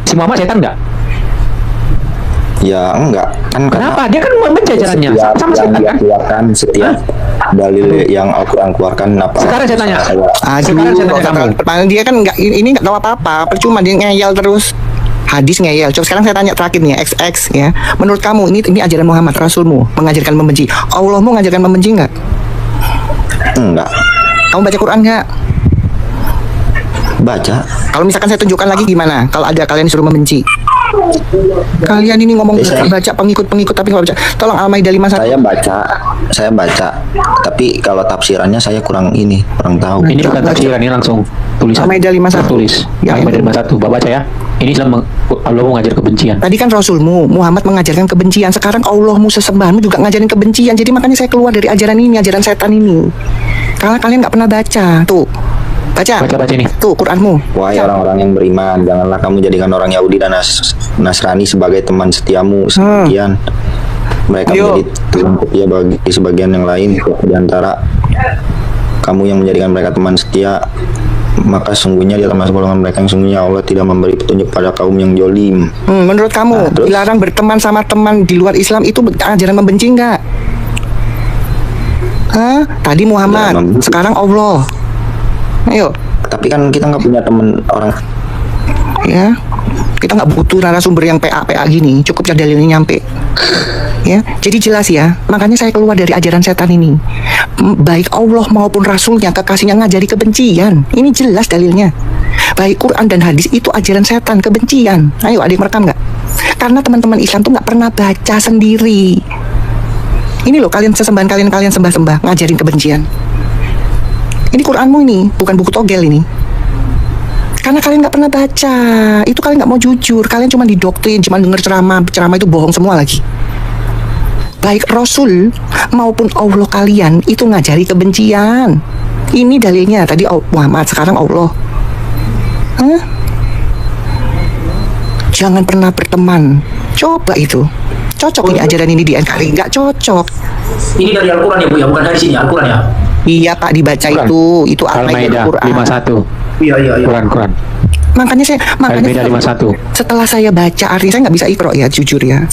Si Muhammad setan nggak? Ya enggak kan. Kenapa? Dia kan membenci ajarannya. Sama setan kan? Keluarkan setiap dalil yang Al-Quran keluarkan apa? Sekarang saya tanya. Sekarang saya tanya kamu. Dia kan ini nggak tahu apa-apa. Percuma dia ngeyel terus. Hadis ngeyel. Coba sekarang saya tanya terakhir nih, XX ya. Menurut kamu ini ajaran Muhammad Rasulmu mengajarkan membenci. Allahmu mengajarkan membenci nggak? Enggak. Kamu baca Quran nggak? Baca. Kalau misalkan saya tunjukkan lagi gimana? Kalau ada kalian disuruh membenci. Kalian ini ngomong baca pengikut tapi nggak baca. Tolong Al-Maidah 51. Saya baca. Tapi kalau tafsirannya saya kurang tahu. Ini bukan tafsiran, ini langsung tulisan. Al-Maidah 51. Tulis. Ya, Al-Maidah 51. Bapak baca ya. Ini Islam Allah mengajar kebencian. Tadi kan Rasulmu Muhammad mengajarkan kebencian. Sekarang Allahmu sesembahanmu juga ngajarin kebencian. Jadi makanya saya keluar dari ajaran ini, ajaran setan ini. Karena kalian nggak pernah baca. Tuh, baca ini. Tuh Quranmu. Wahai orang-orang yang beriman, janganlah kamu jadikan orang Yahudi dan Nasrani sebagai teman setiamu. Sekian mereka menjadi teman setia bagi sebagian yang lain di antara kamu yang menjadikan mereka teman setia. Maka sungguhnya dia termasuk golongan mereka yang sungguhnya Allah tidak memberi petunjuk pada kaum yang jolim. Menurut kamu dilarang berteman sama teman di luar Islam itu ajaran membenci nggak? Tadi Muhammad, sekarang Allah. Ayo. Tapi kan kita nggak punya teman orang. Ya, kita nggak butuh narasumber yang PA gini. Cukup dalilnya nyampe. Ya, jadi jelas ya. Makanya saya keluar dari ajaran setan ini. Baik Allah maupun Rasulnya, kekasihnya ngajari kebencian. Ini jelas dalilnya. Baik Quran dan hadis itu ajaran setan, kebencian. Ayo, ada yang merekam nggak? Karena teman-teman Islam tuh nggak pernah baca sendiri. Ini loh kalian sesembahan kalian sembah-sembah ngajarin kebencian. Ini Quranmu ini, bukan buku togel ini. Karena kalian nggak pernah baca, itu kalian nggak mau jujur, kalian cuma didoktrin, cuma denger ceramah itu bohong semua lagi. Baik Rasul maupun Allah kalian itu ngajari kebencian. Ini dalilnya tadi Muhammad, sekarang Allah. Jangan pernah berteman. Coba itu. Cocok ini ajaran ini di NKRI? Nggak cocok. Ini dari Al-Quran ya Bu ya, bukan dari sini Al-Quran ya? Iya Pak, dibaca itu Al-Maidah 51. Iya. Quran. Makanya Al-Maidah 51. setelah saya baca artinya saya nggak bisa ikro ya, jujur ya.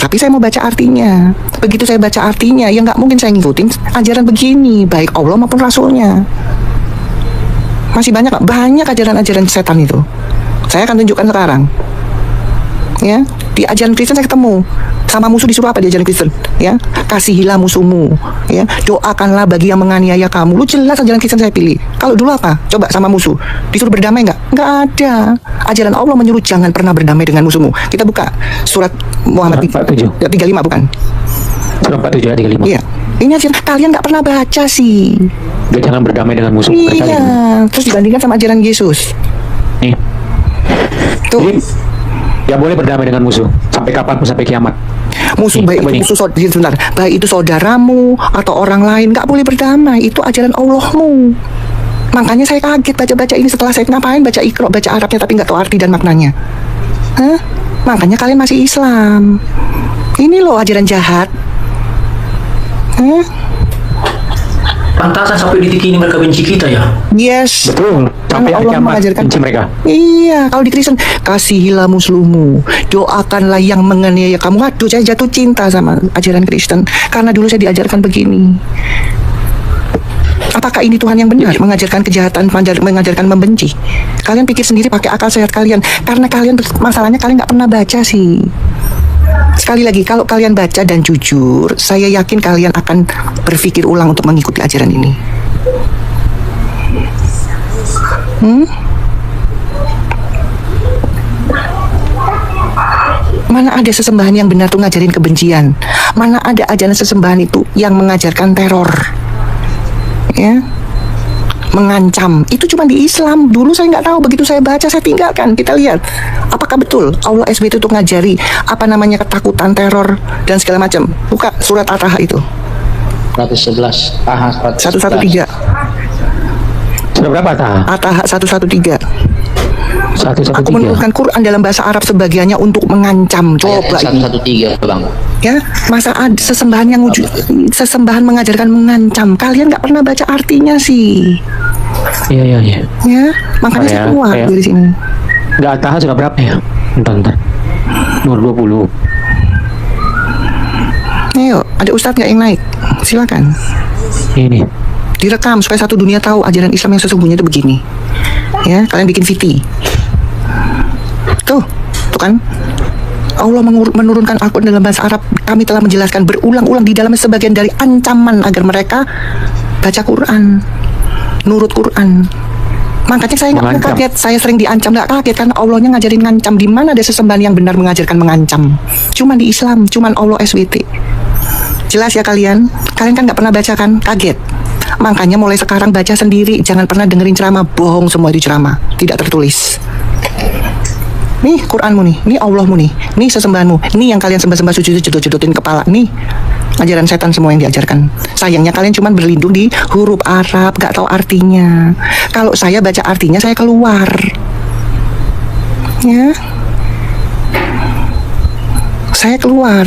Tapi saya mau baca artinya. Begitu saya baca artinya, ya nggak mungkin saya ngikutin ajaran begini, baik Allah maupun Rasulnya. Masih banyak ajaran-ajaran setan itu. Saya akan tunjukkan sekarang. Ya, di ajaran Kristen saya ketemu sama musuh disuruh apa di ajaran Kristen? Ya, kasihilah musuhmu. Ya, doakanlah bagi yang menganiaya kamu. Lu jelas ajaran Kristen saya pilih. Kalau dulu apa? Coba sama musuh disuruh berdamai nggak? Nggak ada. Ajaran Allah menyuruh jangan pernah berdamai dengan musuhmu. Kita buka surat Muhammad 35 bukan? Surat 47 ayat 35. Iya. Ini ajaran kalian nggak pernah baca sih. Jangan berdamai dengan musuh. Iya. Terus dibandingkan sama ajaran Yesus. Nih. Tuh. Jadi, ya boleh berdamai dengan musuh sampai kapanpun, sampai kiamat. Musuh baik itu sebentar, baik itu saudaramu atau orang lain nggak boleh berdamai. Itu ajaran Allahmu. Makanya saya kaget baca-baca ini setelah saya ngapain baca Iqra, baca Arabnya tapi nggak tahu arti dan maknanya. Hah? Makanya kalian masih Islam. Ini loh ajaran jahat. Hah? Pantasan sampai di titik ini mereka benci kita ya. Yes. Betul. Sampai Allah kiamat mengajarkan benci mereka. Iya, kalau di Kristen kasihilah musuhmu, doakanlah yang menganiaya kamu. Waduh, saya jatuh cinta sama ajaran Kristen karena dulu saya diajarkan begini. Apakah ini Tuhan yang benar mengajarkan kejahatan, mengajarkan membenci? Kalian pikir sendiri pakai akal sehat kalian. Karena kalian masalahnya kalian nggak pernah baca sih. Sekali lagi, kalau kalian baca dan jujur, saya yakin kalian akan berpikir ulang untuk mengikuti ajaran ini. Mana ada sesembahan yang benar tuh ngajarin kebencian? Mana ada ajaran sesembahan itu yang mengajarkan teror? Ya, mengancam. Itu cuma di Islam. Dulu saya nggak tahu, begitu saya baca saya tinggalkan. Kita lihat apakah betul Allah SWT itu ngajari apa namanya ketakutan, teror dan segala macam. Buka surat At-Taha itu 111 Taha 113. Sudah berapa Taha? At-Taha 113. 113. Aku menurunkan Quran dalam bahasa Arab sebagiannya untuk mengancam. Coba ini. 113 Bang. Ya, masa ada sesembahan yang wujud, sesembahan mengajarkan mengancam. Kalian nggak pernah baca artinya sih. Iya. Ya, makanya saya keluar dari sini. Nggak Taha sudah berapa ya? Bentar. Nomor 20. Ayo, ada ustadz nggak yang naik? Silakan. Ini. Direkam supaya satu dunia tahu ajaran Islam yang sesungguhnya itu begini. Ya, kalian bikin VT. Tuh kan? Allah menurunkan Al-Quran dalam bahasa Arab. Kami telah menjelaskan berulang-ulang di dalamnya sebagian dari ancaman agar mereka baca Quran, nurut Quran. Makanya saya nggak kaget, saya sering diancam, nggak kaget karena Allahnya ngajarin ngancam. Di mana ada sesembahan yang benar mengajarkan mengancam? Cuman di Islam, cuman Allah SWT. Jelas ya kalian? Kalian kan nggak pernah baca kan? Kaget. Makanya mulai sekarang baca sendiri, jangan pernah dengerin ceramah, bohong semua itu ceramah, tidak tertulis. Nih Quranmu nih, nih Allahmu nih, nih sesembahanmu, nih yang kalian sembah-sembah sujud-judutin kepala, nih ajaran setan semua yang diajarkan. Sayangnya kalian cuma berlindung di huruf Arab, gak tahu artinya. Kalau saya baca artinya saya keluar. Ya, saya keluar.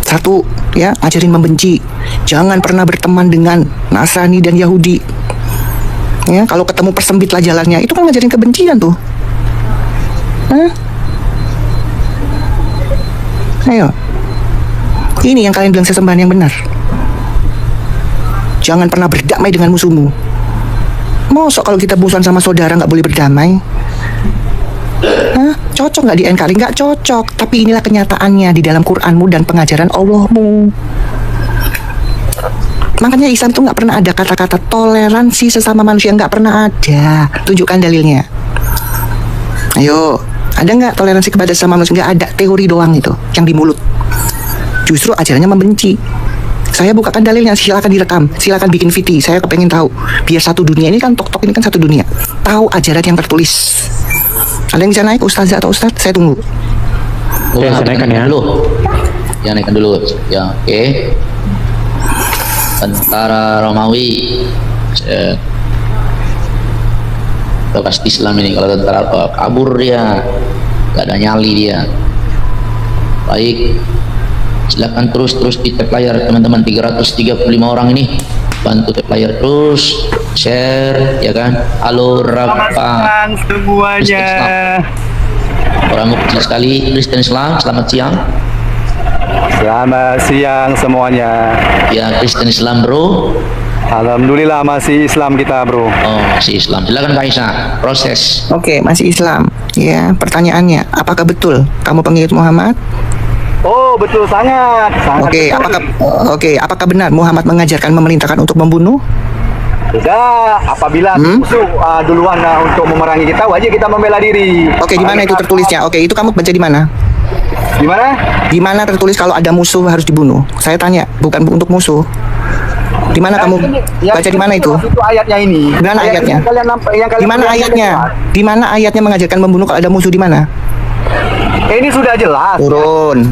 Satu, ya, ajarin membenci. Jangan pernah berteman dengan Nasrani dan Yahudi. Ya, kalau ketemu persempitlah jalannya. Itu kan ngajarin kebencian tuh. Ayo. Ini yang kalian bilang sesembahan yang benar. Jangan pernah berdamai dengan musuhmu. Masa kalau kita musuhan sama saudara nggak boleh berdamai? Cocok nggak di NKRI? Nggak cocok. Tapi inilah kenyataannya di dalam Quranmu dan pengajaran Allahmu. Makanya Islam itu nggak pernah ada kata-kata toleransi sesama manusia, nggak pernah ada. Tunjukkan dalilnya. Ayo, ada nggak toleransi kepada sesama manusia? Nggak ada, teori doang itu yang di mulut. Justru ajarannya membenci. Saya bukakan dalilnya, silakan direkam, silakan bikin VT. Saya kepengen tahu, biar satu dunia ini kan tok-tok ini kan satu dunia. Tahu ajaran yang tertulis. Ada yang bisa naik, ustazah atau ustadz? Saya tunggu. Saya naikkan ya. Ya naikkan dulu. Ya, oke. Tentara Romawi pasti Islam ini. Kalau tentara kabur dia gak ada nyali dia. Baik, silakan terus di tap layar teman-teman. 335 orang ini bantu tap layar terus, share ya kan. Halo Rafa semuanya. orang kecil sekali Kristen Islam. Selamat siang. Selamat siang semuanya. Ya, Kristen Islam bro. Alhamdulillah masih Islam kita, bro. Oh, masih Islam. Silakan Kak Isa, proses. Oke, masih Islam. Ya, pertanyaannya, apakah betul kamu pengikut Muhammad? Oh, betul sangat. Oke, apakah benar Muhammad mengajarkan memerintahkan untuk membunuh? Tidak, apabila musuh duluan untuk memerangi kita, wajib kita membela diri. Oke, di mana itu tertulisnya? Oke, itu kamu baca di mana? Di mana? Di mana tertulis kalau ada musuh harus dibunuh? Saya tanya, bukan untuk musuh. Di mana kamu baca di mana itu? Itu ayatnya ini. Di mana ayatnya? Di mana ayatnya? Di mana ayatnya mengajarkan membunuh kalau ada musuh di mana? Ini sudah jelas. Turun.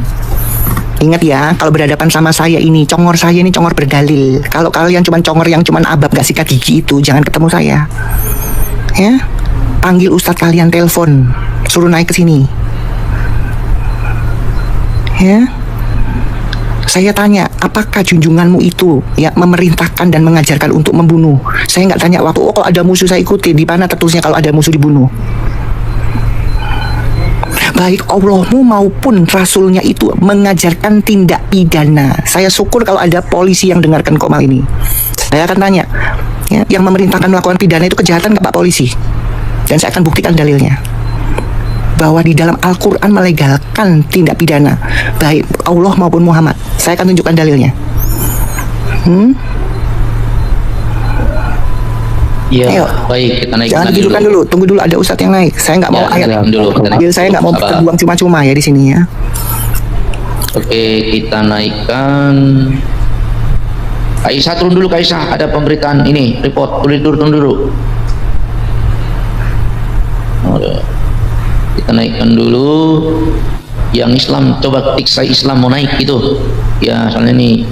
Ingat ya, kalau berhadapan sama saya ini, congor saya ini congor berdalil. Kalau kalian cuma congor yang cuma abab gak sikat gigi itu, jangan ketemu saya. Ya, panggil ustadz kalian, telepon, suruh naik ke sini. Ya. Saya tanya, apakah junjunganmu itu ya memerintahkan dan mengajarkan untuk membunuh? Saya nggak tanya waktu, kalau ada musuh saya ikuti. Di mana tertulisnya kalau ada musuh dibunuh? Baik Allahmu maupun Rasulnya itu mengajarkan tindak pidana. Saya syukur kalau ada polisi yang dengarkan Komal ini. Saya akan tanya, ya, yang memerintahkan melakukan pidana itu kejahatan nggak Pak Polisi? Dan saya akan buktikan dalilnya. Bahwa di dalam Al-Quran melegalkan tindak pidana baik Allah maupun Muhammad. Saya akan tunjukkan dalilnya. Iya, ayo. Baik, kita naik. Jangan didudukkan dulu, tunggu dulu ada ustadz yang naik. Saya nggak mau ayat. Saya nggak mau terbuang cuma-cuma ya di sini ya. Oke, kita naikkan. Aisyah turun dulu, Aisyah. Ada pemberitaan ini, report. Turun dulu. Kita naikkan dulu yang Islam, coba ketik saya Islam mau naik gitu ya, soalnya ini.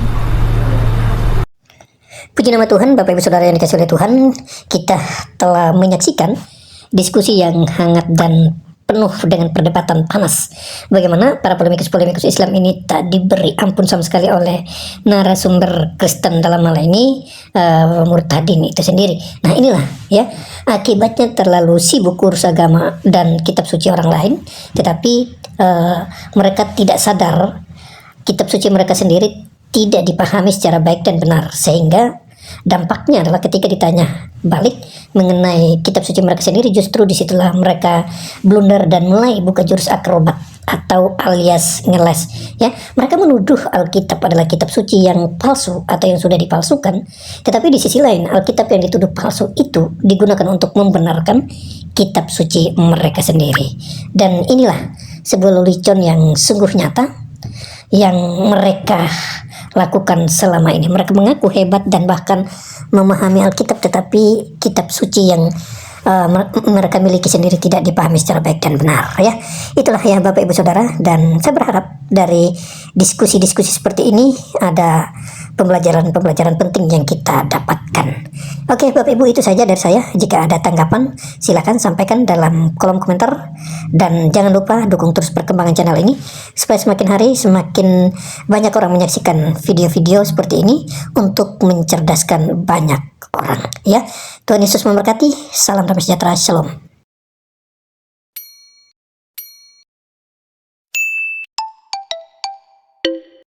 Puji nama Tuhan, Bapak Ibu Saudara yang dikasihi oleh Tuhan, kita telah menyaksikan diskusi yang hangat dan penuh dengan perdebatan panas. Bagaimana para polemikus Islam ini tak diberi ampun sama sekali oleh narasumber Kristen, dalam hal ini Murtadin itu sendiri. Nah inilah ya, akibatnya terlalu sibuk urus agama dan kitab suci orang lain, tetapi mereka tidak sadar kitab suci mereka sendiri tidak dipahami secara baik dan benar, sehingga dampaknya adalah ketika ditanya balik mengenai kitab suci mereka sendiri, justru disitulah mereka blunder dan mulai buka jurus akrobat atau alias ngeles ya. Mereka menuduh Alkitab adalah kitab suci yang palsu atau yang sudah dipalsukan, tetapi di sisi lain Alkitab yang dituduh palsu itu digunakan untuk membenarkan kitab suci mereka sendiri. Dan inilah sebuah lelucon yang sungguh nyata yang mereka lakukan selama ini. Mereka mengaku hebat dan bahkan memahami Alkitab, tetapi kitab suci yang mereka miliki sendiri tidak dipahami secara baik dan benar ya. Itulah ya Bapak Ibu Saudara, dan saya berharap dari diskusi-diskusi seperti ini ada pembelajaran penting yang kita dapatkan. Oke Bapak Ibu, itu saja dari saya. Jika ada tanggapan silakan sampaikan dalam kolom komentar, dan jangan lupa dukung terus perkembangan channel ini supaya semakin hari semakin banyak orang menyaksikan video-video seperti ini untuk mencerdaskan banyak orang ya. Tuhan Yesus memberkati. Salam damai sejahtera. Shalom.